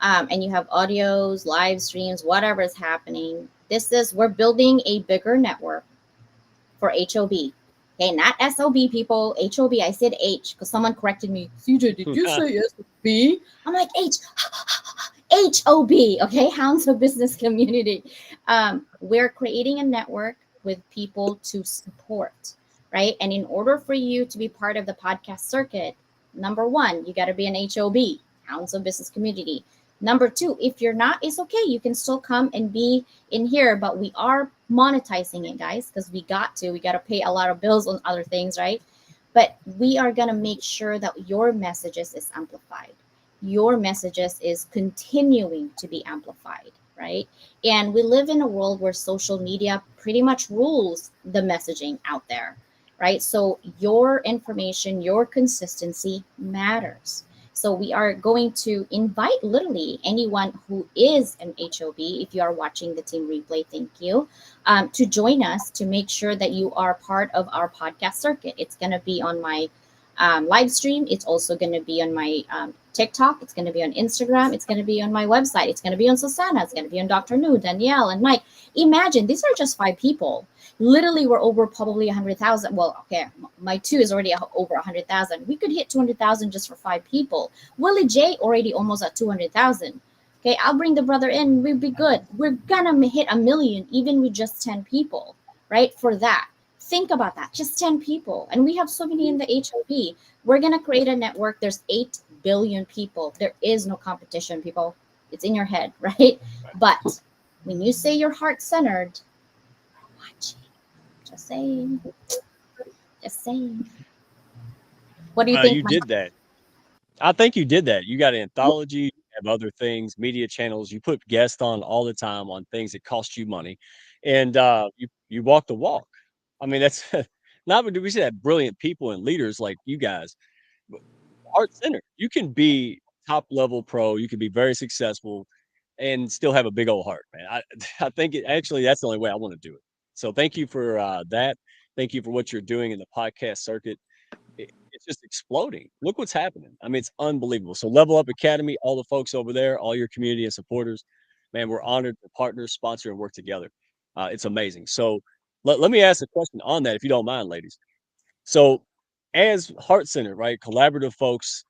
and you have audios, live streams, whatever is happening, we're building a bigger network for HOB. Okay, not SOB people, HOB. I said H because someone corrected me. CJ, did you say SOB? I'm like HOB, okay, Hounds of Business Community. We're creating a network with people to support, right? And in order for you to be part of the podcast circuit, number one, you got to be an HOB, Hounds of Business Community. Number two, if you're not, it's okay. You can still come and be in here, but we are monetizing it, guys, because we got to pay a lot of bills on other things, right? But we are going to make sure that your messages is amplified. Your messages is continuing to be amplified, right? And we live in a world where social media pretty much rules the messaging out there, right? So your information, your consistency matters. So we are going to invite literally anyone who is an HOB, if you are watching the team replay, thank you, to join us to make sure that you are part of our podcast circuit. It's going to be on my live stream. It's also going to be on my TikTok. It's going to be on Instagram. It's going to be on my website. It's going to be on Susannah. It's going to be on Dr. Nhu, Danielle, and Mike. Imagine these are just 5 people. Literally, we're over probably 100,000. Well, okay, my two is already over 100,000. We could hit 200,000 just for 5 people. Willie J already almost at 200,000. Okay, I'll bring the brother in. We'll be good. We're gonna hit 1 million even with just 10 people, right? For that, think about that. Just 10 people, and we have so many in the HOB. We're gonna create a network. There's 8 billion people. There is no competition, people. It's in your head, right? But when you say you're heart centered, watch it. Just saying. Just saying. What do you think, You Mike? did that. I think you did that. You got an anthology, you have other things, media channels. You put guests on all the time on things that cost you money, and you walk the walk. I mean, that's not only do we say that brilliant people and leaders like you guys, but heart centered. You can be top level pro. You can be very successful, and still have a big old heart, man. I think actually that's the only way I want to do it. So thank you for that. Thank you for what you're doing in the podcast circuit. It's just exploding. Look what's happening. I mean, it's unbelievable. So Level Up Academy, all the folks over there, all your community and supporters, man, we're honored to partner, sponsor, and work together. It's amazing. So let me ask a question on that, if you don't mind, ladies. So as heart centered, right, collaborative folks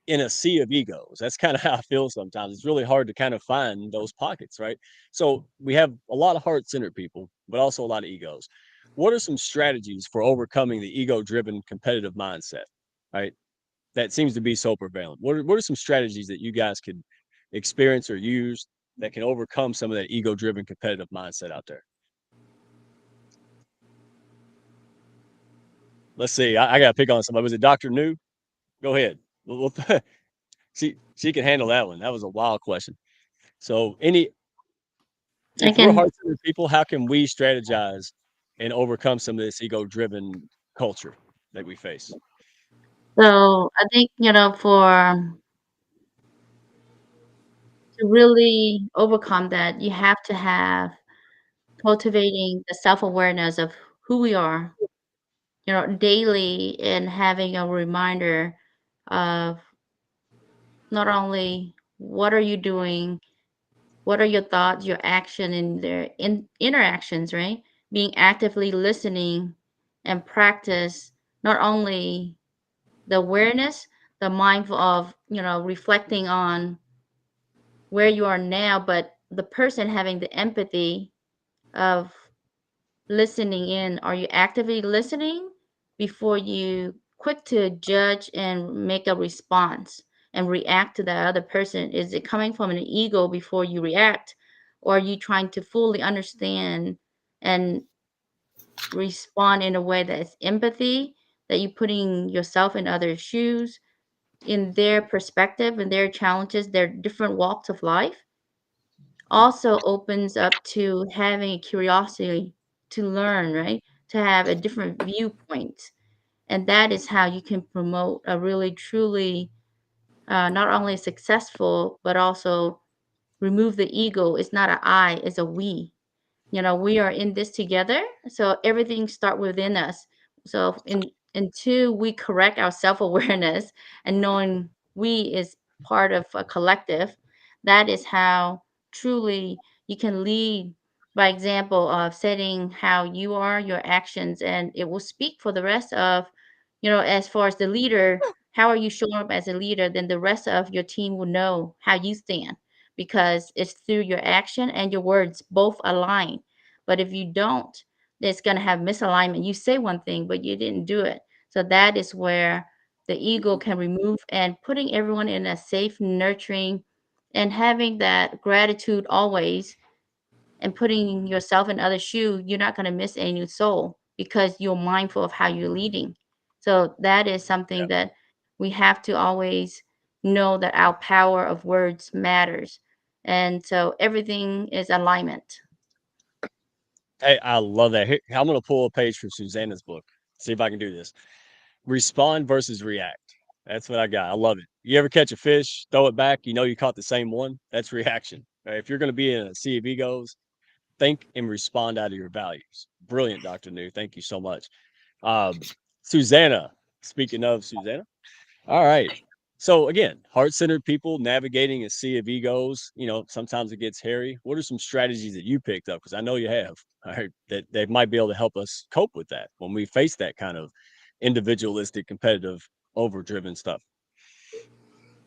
in a sea of egos, that's kind of how I feel sometimes. It's really hard to kind of find those pockets, right? So we have a lot of heart centered people, but also a lot of egos. What are some strategies for overcoming the ego-driven competitive mindset? Right, that seems to be so prevalent. What are some strategies that you guys could experience or use that can overcome some of that ego-driven competitive mindset out there? Let's see. I got to pick on somebody. Was it Dr. New? Go ahead. She can handle that one. That was a wild question. So, I if we're can. heart-centered people, how can we strategize and overcome some of this ego-driven culture that we face? So I think, to really overcome that, you have to have cultivating the self-awareness of who we are, daily, and having a reminder of not only what are you doing, what are your thoughts, your action, and their interactions, right? Being actively listening and practice not only the awareness, the mindful of, reflecting on where you are now, but the person having the empathy of listening in. Are you actively listening before you quick to judge and make a response and react to that other person? Is it coming from an ego before you react, or are you trying to fully understand and respond in a way that is empathy, that you're putting yourself in others' shoes, in their perspective and their challenges, their different walks of life? Also opens up to having a curiosity to learn, right? To have a different viewpoint. And that is how you can promote a really, truly, not only successful, but also remove the ego. It's not an I, it's a we. We are in this together, so everything start within us. So until we correct our self-awareness and knowing we is part of a collective, that is how truly you can lead by example of setting how you are, your actions, and it will speak for the rest of, as far as the leader, how are you showing up as a leader, then the rest of your team will know how you stand, because it's through your action and your words both align. But if you don't, it's going to have misalignment. You say one thing, but you didn't do it. So that is where the ego can remove, and putting everyone in a safe, nurturing, and having that gratitude always, and putting yourself in other shoe, you're not going to miss any soul because you're mindful of how you're leading. So that is something that we have to always know, that our power of words matters. And so everything is alignment. Hey, I love that. I'm going to pull a page from Susannah's book. See if I can do this. Respond versus react. That's what I got. I love it. You ever catch a fish, throw it back, you caught the same one? That's reaction. Right? If you're going to be in a sea of egos, think and respond out of your values. Brilliant, Dr. New. Thank you so much. Um, Susannah, speaking of Susannah. All right. So again, heart-centered people navigating a sea of egos, sometimes it gets hairy. What are some strategies that you picked up? Because I know you have, all right, that they might be able to help us cope with that when we face that kind of individualistic, competitive, overdriven stuff.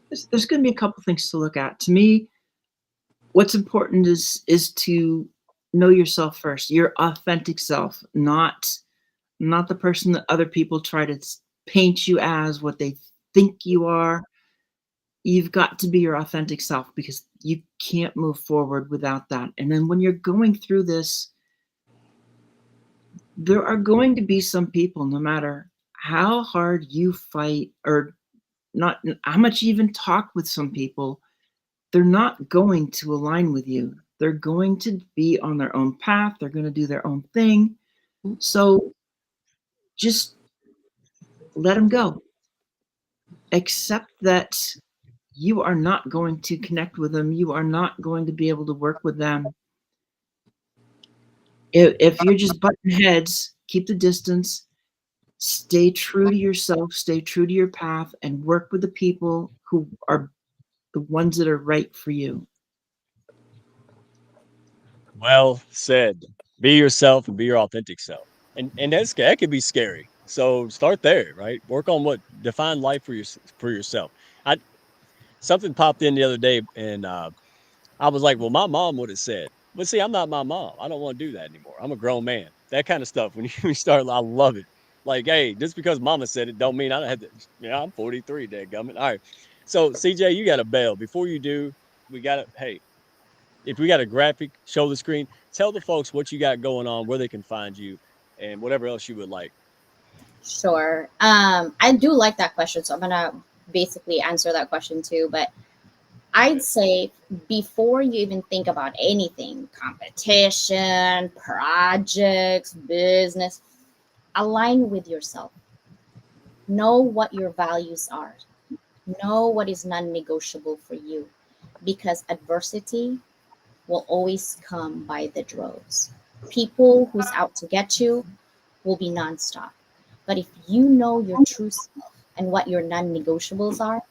There's going to be a couple things to look at. To me, what's important is to know yourself first, your authentic self, not the person that other people try to paint you as, what they think you are. You've got to be your authentic self, because you can't move forward without that. And then when you're going through this, there are going to be some people, no matter how hard you fight, or not how much you even talk with some people, they're not going to align with you. They're going to be on their own path. They're going to do their own thing. So just let them go. Accept that you are not going to connect with them. You are not going to be able to work with them. If you're just butting heads, keep the distance. Stay true to yourself. Stay true to your path, and work with the people who are the ones that are right for you. Well said. Be yourself and be your authentic self. And that can be scary. So start there, right? Work on what define life for yourself. I Something popped in the other day, and I was like, well, my mom would have said, But see, I'm not my mom. I don't want to do that anymore. I'm a grown man. That kind of stuff. When you start, I love it. Like, hey, just because mama said it, don't mean I don't have to. I'm 43, dadgummit. All right. So, CJ, you got a bell. Before you do, we got to, hey, if we got a graphic, show the screen, tell the folks what you got going on, where they can find you, and whatever else you would like. Sure. I do like that question, so I'm gonna basically answer that question too. But I'd say before you even think about anything, competition, projects, business, align with yourself. Know what your values are. Know what is non-negotiable for you, because adversity will always come by the droves. People who's out to get you will be nonstop. But if you know your true self and what your non negotiables are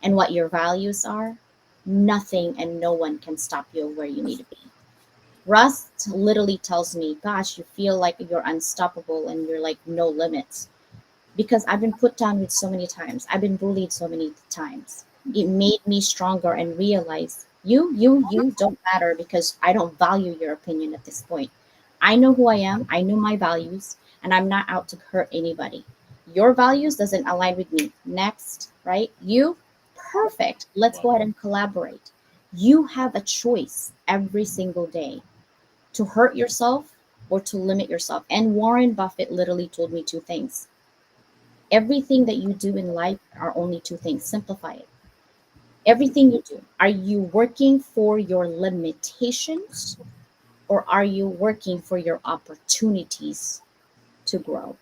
and what your values are, nothing and no one can stop you where you need to be. Rust literally tells me, gosh, you feel like you're unstoppable and you're like no limits. Because I've been put down with so many times. I've been bullied so many times. It made me stronger and realize you don't matter because I don't value your opinion at this point. I know who I am, I know my values, and I'm not out to hurt anybody. Your values doesn't align with me. Next, right? You, perfect. Let's go Wow. ahead and collaborate. You have a choice every single day to hurt yourself or to limit yourself. And Warren Buffett literally told me two things. Everything that you do in life are only two things. Simplify it. Everything you do, are you working for your limitations or are you working for your opportunities to grow?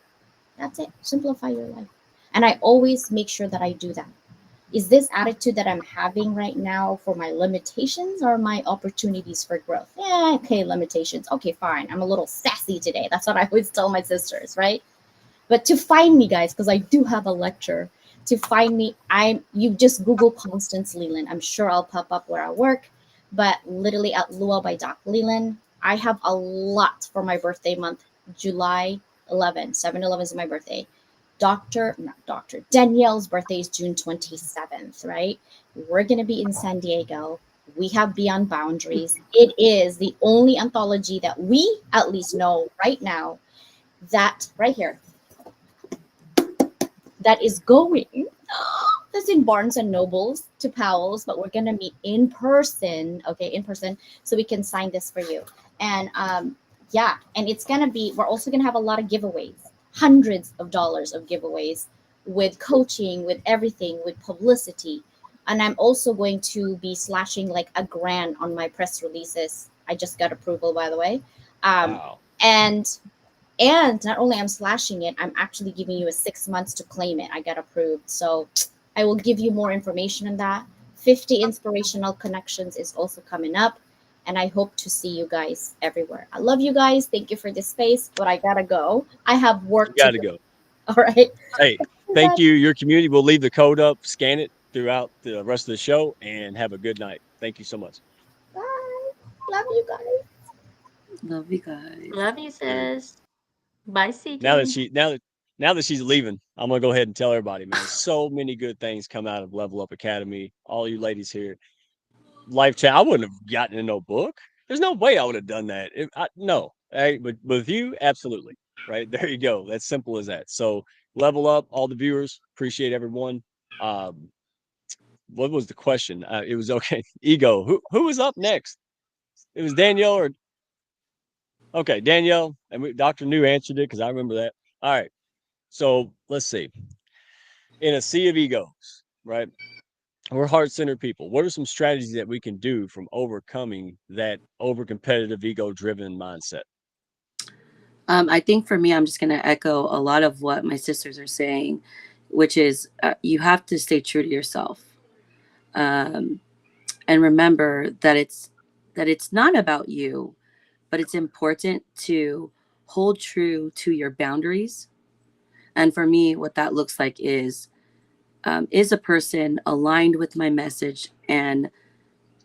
That's it. Simplify your life. And I always make sure that I do that. Is this attitude that I'm having right now for my limitations or my opportunities for growth? Yeah, okay, limitations. Okay, fine. I'm a little sassy today. That's what I always tell my sisters, right? But to find me, guys, because I do have a lecture. To find me, you just Google Constance Leland. I'm sure I'll pop up where I work, but literally at Lua by Doc Leland. I have a lot for my birthday month, July 11. 7/11 is my birthday. Not Doctor, Danielle's birthday is June 27th, right? We're gonna be in San Diego. We have Beyond Boundaries. It is the only anthology that we at least know right now that right here that is going that's in Barnes and Nobles to Powell's, but we're gonna meet in person, okay, in person, so we can sign this for you. And yeah, and it's gonna be. We're also gonna have a lot of giveaways, hundreds of dollars of giveaways, with coaching, with everything, with publicity, and I'm also going to be slashing like a grand on my press releases. I just got approval, by the way, Wow. and not only I'm slashing it, I'm actually giving you a 6 months to claim it. I got approved. So I will give you more information on that. 50 inspirational connections is also coming up. And I hope to see you guys everywhere. I love you guys. Thank you for this space, but I gotta go. I have You work to got to do. go. All right. Hey, thank you. Your community will leave the code up, scan it throughout the rest of the show, and have a good night. Thank you so much. Bye. Love you guys. Love you guys. Love you, Dude, sis. Bye, now that CJ. she now that now that she's leaving, I'm gonna go ahead and tell everybody, man. So many good things come out of Level Up Academy. All you ladies here, life chat. I wouldn't have gotten in no book. There's no way I would have done that. No, hey, but with you, absolutely. Right there, you go. That's simple as that. So level up, all the viewers. Appreciate everyone. Um, what was the question? It was okay. Ego. Who was up next? It was Danielle or okay, Danielle, and Dr. New answered it because I remember that. All right. So let's see. In a sea of egos, right? We're heart-centered people. What are some strategies that we can do from overcoming that over-competitive, ego-driven mindset? I think for me, I'm just going to echo a lot of what my sisters are saying, which is you have to stay true to yourself, um, and remember that it's not about you, but it's important to hold true to your boundaries. And for me, what that looks like is a person aligned with my message and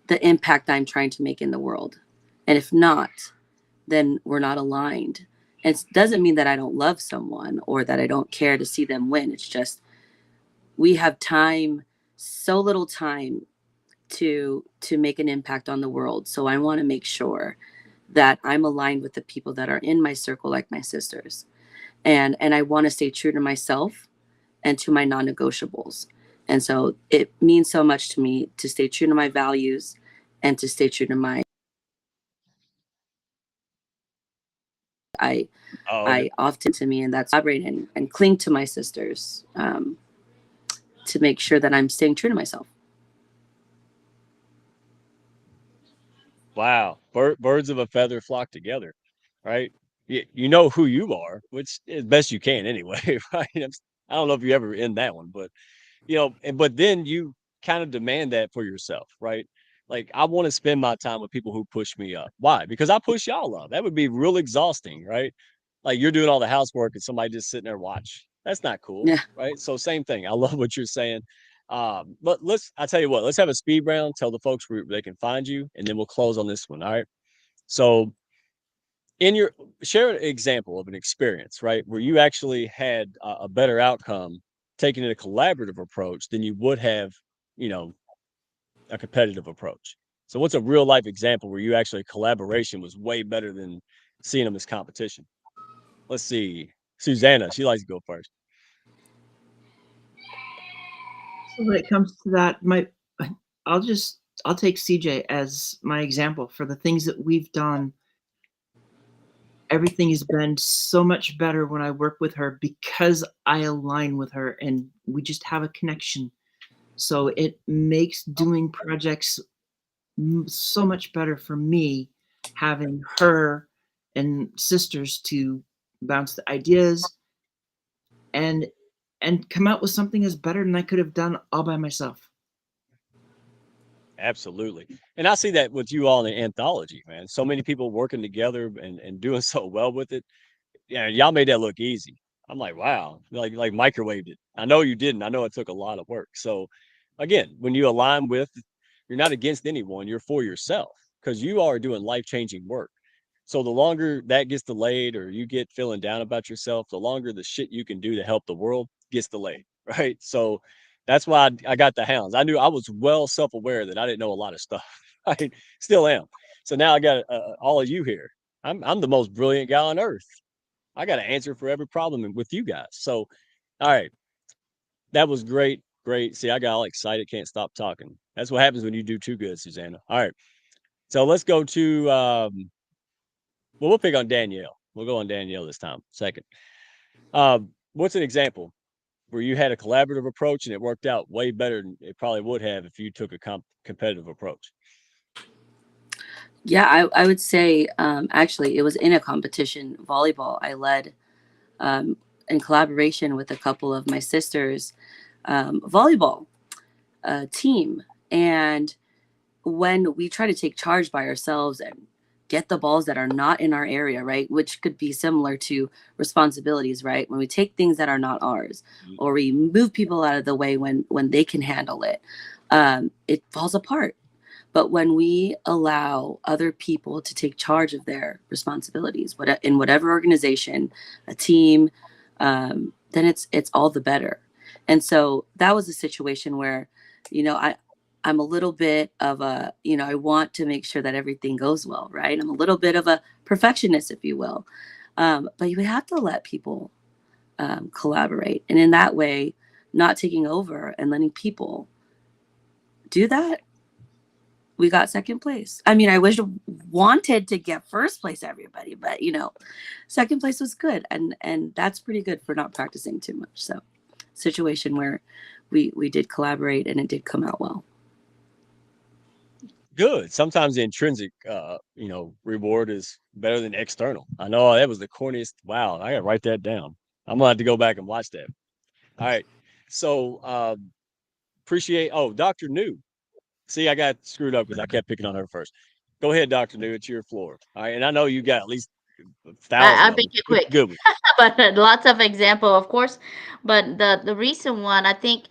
the impact I'm trying to make in the world. And if not, then we're not aligned. It doesn't mean that I don't love someone or that I don't care to see them win. It's just we have time, so little time to make an impact on the world. So I want to make sure that I'm aligned with the people that are in my circle, like my sisters. And I want to stay true to myself and to my non-negotiables. And so it means so much to me to stay true to my values and to stay true to my Oh, I often to me, and that's collaborate and cling to my sisters, to make sure that I'm staying true to myself. wow. Birds of a feather flock together, right? You know who you are, which is best you can anyway, right? I don't know if you ever in that one, but but then you kind of demand that for yourself, right? Like I want to spend my time with people who push me up. Why? Because I push y'all up. That would be real exhausting, right? Like you're doing all the housework and somebody just sitting there watch. That's not cool, Yeah. right? So same thing. I love what you're saying. But I tell you what, let's have a speed round. Tell the folks where they can find you, and then we'll close on this one. All right. So in your share an example of an experience, right, where you actually had a better outcome taking a collaborative approach than you would have, you know, a competitive approach. So what's a real life example where you actually collaboration was way better than seeing them as competition? Let's see. Susannah, she likes to go first. So when it comes to that, I'll take CJ as my example for the things that we've done. Everything has been so much better when I work with her because I align with her and we just have a connection. So it makes doing projects so much better for me having her and sisters to bounce the ideas and come out with something that's better than I could have done all by myself. Absolutely. And I see that with you all in the anthology, man. So many people working together and doing so well with it. Yeah, y'all made that look easy. I'm like, wow, like microwaved it. I know you didn't. I know it took a lot of work. So again, when you align with, you're not against anyone, you're for yourself because you are doing life-changing work. So the longer that gets delayed or you get feeling down about yourself, the longer the shit you can do to help the world gets delayed, right? So that's why I got the hounds. I knew I was well self-aware that I didn't know a lot of stuff. I still am. So now I got all of you here. I'm the most brilliant guy on earth. I got an answer for every problem with you guys. So, all right, that was great. Great. See, I got all excited. Can't stop talking. That's what happens when you do too good, Susannah. All right. So let's go to, well, we'll pick on Danielle. We'll go on Danielle this time. Second. What's an example where you had a collaborative approach and it worked out way better than it probably would have if you took a competitive approach? Yeah, I would say actually it was in a competition, volleyball. I led in collaboration with a couple of my sisters, volleyball team. And when we try to take charge by ourselves and get the balls that are not in our area, right, which could be similar to responsibilities, right, when we take things that are not ours or we move people out of the way when they can handle it, it falls apart. But when we allow other people to take charge of their responsibilities, in whatever organization, a team, then it's all the better. And so that was a situation where, I'm a little bit of I want to make sure that everything goes well, right? I'm a little bit of a perfectionist, if you will. But you have to let people collaborate. And in that way, not taking over and letting people do that, we got second place. I mean, I wanted to get first place, everybody, but second place was good, and that's pretty good for not practicing too much. So, situation where we did collaborate and it did come out well. Good. Sometimes the intrinsic, reward is better than external. I know that was the corniest. Wow, I gotta write that down. I'm gonna have to go back and watch that. All right. So, appreciate. Oh, Dr. New. See, I got screwed up because I kept picking on her first. Go ahead, Dr. New. It's your floor. All right, and I know you got at least a thousand I'll of them. make it quick. Good one. But lots of example, of course. But the recent one, I think,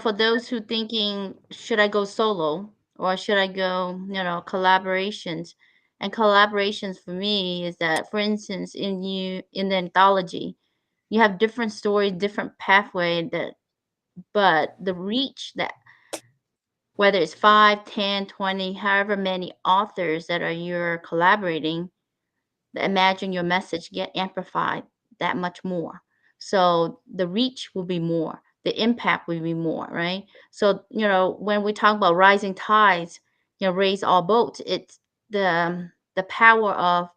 for those who thinking, should I go solo or should I go, collaborations? And collaborations for me is that, for instance, in the anthology, you have different stories, different pathway, but the reach that whether it's 5, 10, 20, however many authors that are you're collaborating, imagine your message get amplified that much more. So the reach will be more, the impact will be more, right? So, when we talk about rising tides, raise all boats, it's the power of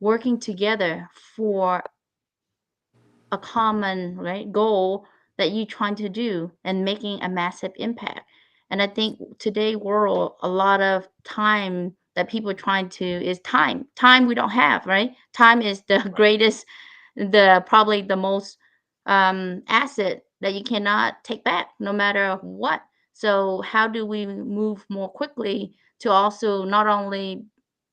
working together for a common right goal that you're trying to do and making a massive impact. And I think today world, a lot of time that people are trying to is time we don't have, right? Time is the greatest, the probably the most asset that you cannot take back no matter what. So how do we move more quickly to also not only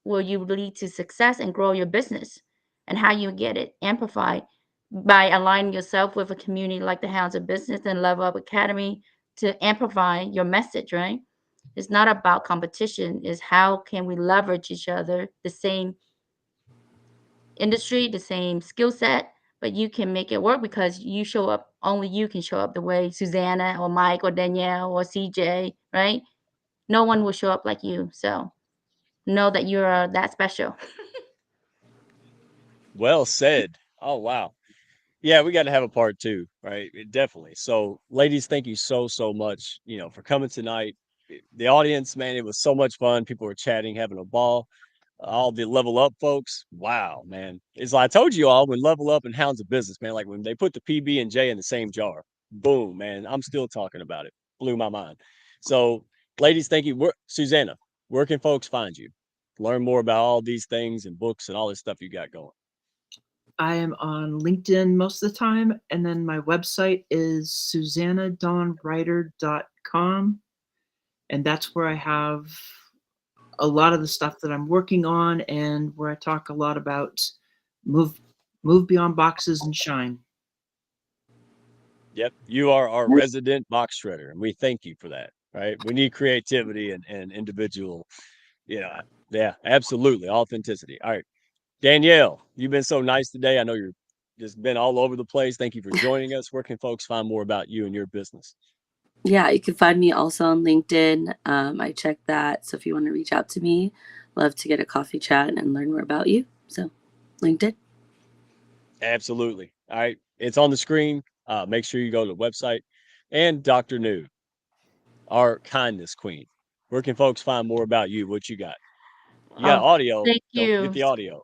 will you lead to success and grow your business, and how you get it amplified by aligning yourself with a community like the Hounds of Business and Level Up Academy to amplify your message, right? It's not about competition, it's how can we leverage each other, the same industry, the same skill set, but you can make it work because you show up, only you can show up the way Susannah or Mike or Danielle or CJ, right? No one will show up like you. So know that you're that special. Well said. Oh wow. Yeah, we got to have a part two, right? Definitely. So, ladies, thank you so much, for coming tonight. The audience, man, it was so much fun. People were chatting, having a ball. All the level up folks, wow, man. It's like I told you all when level up and Hounds of Business, man, like when they put the PB and J in the same jar, boom, man. I'm still talking about it. Blew my mind. So, ladies, thank you. Susannah, where can folks find you? Learn more about all these things and books and all this stuff you got going. I am on LinkedIn most of the time, and then my website is susannahdawnwriter.com, and that's where I have a lot of the stuff that I'm working on, and where I talk a lot about move beyond boxes and shine. Yep, you are our resident box shredder, and we thank you for that. Right? We need creativity and individual, you know, yeah, absolutely authenticity. All right, Danielle, you've been so nice today. I know you're just been all over the place. Thank you for joining us. Where can folks find more about you and your business? Yeah, you can find me also on LinkedIn. I check that. So if you want to reach out to me, love to get a coffee chat and learn more about you. So LinkedIn. Absolutely. All right, it's on the screen. Make sure you go to the website and Dr. Nhu, our kindness queen. Where can folks find more about you? What you got? You got Oh, audio. thank Don't forget you. the audio.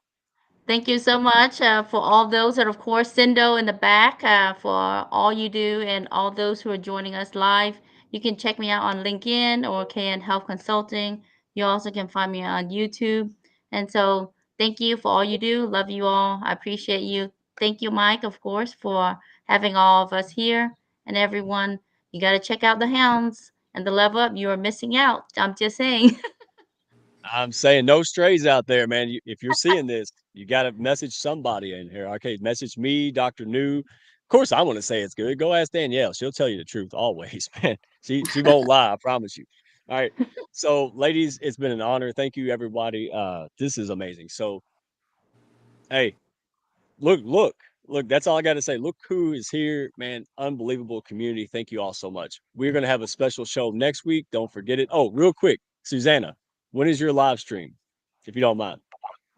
Thank you so much for all those, and of course, Sindo in the back for all you do, and all those who are joining us live. You can check me out on LinkedIn or KN Health Consulting. You also can find me on YouTube. And so, thank you for all you do. Love you all. I appreciate you. Thank you, Mike, of course, for having all of us here. And everyone, you got to check out the Hounds and the Level Up. You are missing out. I'm just saying. I'm saying no strays out there, man. If you're seeing this, you got to message somebody in here. Okay, message me, Dr. New. Of course, I want to say it's good. Go ask Danielle; she'll tell you the truth always, man. She won't lie, I promise you. All right. So, ladies, it's been an honor. Thank you, everybody. This is amazing. So, hey, look. That's all I got to say. Look who is here, man. Unbelievable community. Thank you all so much. We're gonna have a special show next week. Don't forget it. Oh, real quick, Susannah, when is your live stream, if you don't mind?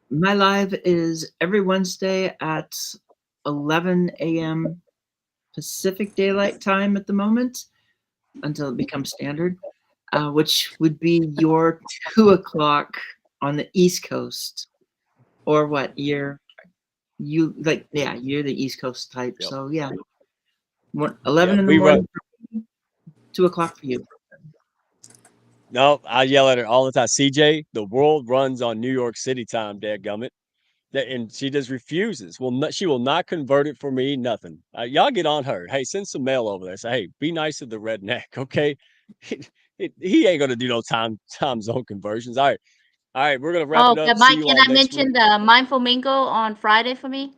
My live is every Wednesday at 11 a.m. Pacific Daylight Time at the moment, until it becomes standard, which would be your 2 o'clock on the East Coast, or what? You like, yeah, you're the East Coast type. Yep. So yeah, 11 Yep. in the We run. morning, 2 o'clock for you. No, I yell at her all the time. CJ, the world runs on New York City time, dadgummit. And she just refuses. Well, she will not convert it for me. Nothing. Y'all get on her. Hey, send some mail over there. Say, hey, be nice to the redneck, okay? He ain't gonna do no time zone conversions. All right. We're gonna wrap Oh, it up. but See Mike, you can all I next week. mention the Mindful Mingle on Friday for me?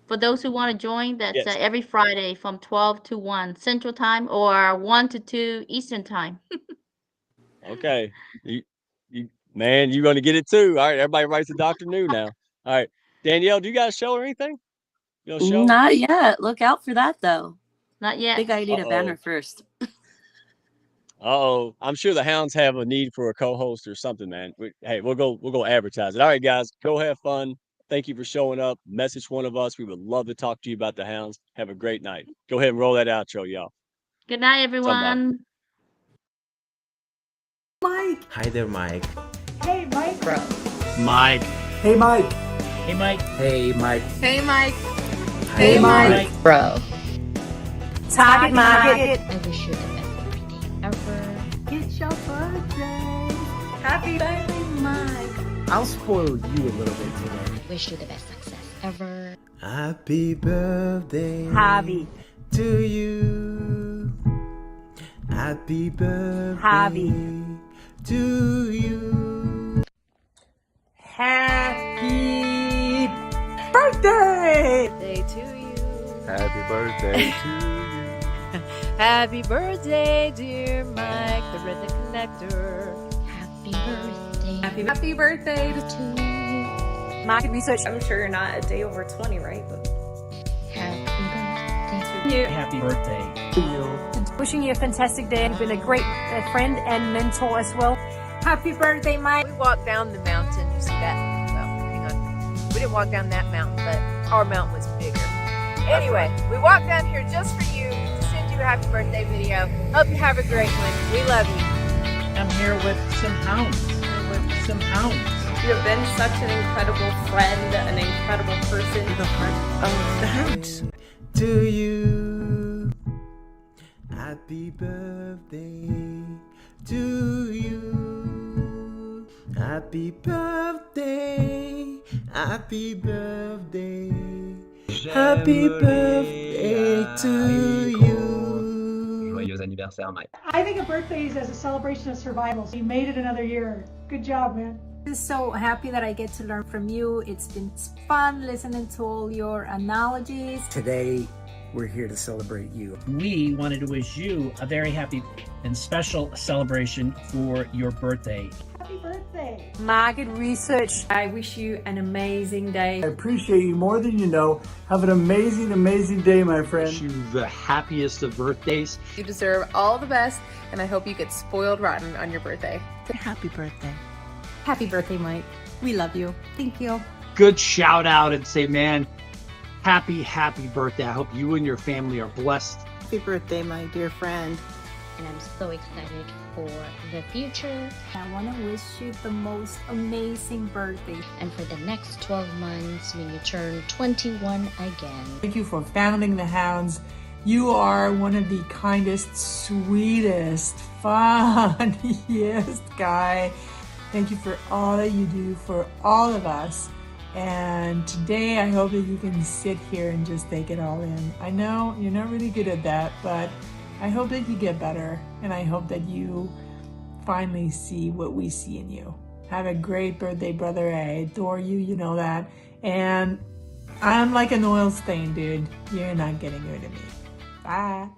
For those who want to join, that's Yes. every Friday from 12 to 1 Central Time or 1 to 2 Eastern Time. Okay. Man, you're gonna get it too. All right. Everybody writes to Dr. New now. All right. Danielle, do you got a show or anything? You know, show? Not yet. Look out for that though. Not I yet. think I need a banner Uh-oh. first. Uh-oh. I'm sure the Hounds have a need for a co-host or something, man. Hey, we'll go advertise it. All right, guys, go have fun. Thank you for showing up. Message one of us. We would love to talk to you about the Hounds. Have a great night. Go ahead and roll that outro, y'all. Good night, Somebody. everyone. Mike. Hi there, Mike. Hey, Mike. Bro. Mike. Hey, Mike. Hey, Mike. Hey, Mike. Hey, Mike. Hey, Mike. Bro. Target market. I wish you the best birthday ever. It's your birthday. Happy birthday, Mike. I'll spoil you a little bit today. I wish you the best success ever. Happy birthday Javi. to you. Happy birthday Javi. to you. Happy birthday. Day to you. Happy birthday to you. Happy birthday, dear Mike, the redneck connector. Happy birthday. Happy birthday. to you. Market research. I'm sure you're not a day over 20, right? But Happy birthday. Happy birthday. To you. Wishing you a fantastic day. You've been a great friend and mentor as well. Happy birthday, Mike. We walked down the mountain. You see that? Well, hang on. We didn't walk down that mountain, but our mountain was bigger. Anyway, we walked down here just for you to send you a happy birthday video. Hope you have a great one. We love you. I'm here with some hounds. you have been such an incredible friend, an incredible person. The heart of the hounds to you. Happy birthday to you. Happy birthday. Happy birthday. Happy birthday to you. Joyeux anniversaire, Mike. I think a birthday is as a celebration of survival. So you made it another year. Good job, man. I'm so happy that I get to learn from you. It's been fun listening to all your analogies. Today, we're here to celebrate you. We wanted to wish you a very happy and special celebration for your birthday. Happy birthday. Market research. I wish you an amazing day. I appreciate you more than you know. Have an amazing, amazing day, my friend. Wish you the happiest of birthdays. You deserve all the best, and I hope you get spoiled rotten on your birthday. Happy birthday. Happy birthday, Mike. We love you. Thank you. Good shout out and say, man, happy birthday. I hope you and your family are blessed. Happy birthday, my dear friend. And I'm so excited for the future. I want to wish you the most amazing birthday. And for the next 12 months when you turn 21 again. Thank you for founding the Hounds. You are one of the kindest, sweetest, funniest guy. Thank you for all that you do for all of us. And today I hope that you can sit here and just take it all in. I know you're not really good at that, but I hope that you get better. And I hope that you finally see what we see in you. Have a great birthday, brother. I adore you, you know that. And I'm like an oil stain, dude. You're not getting rid of me. Bye.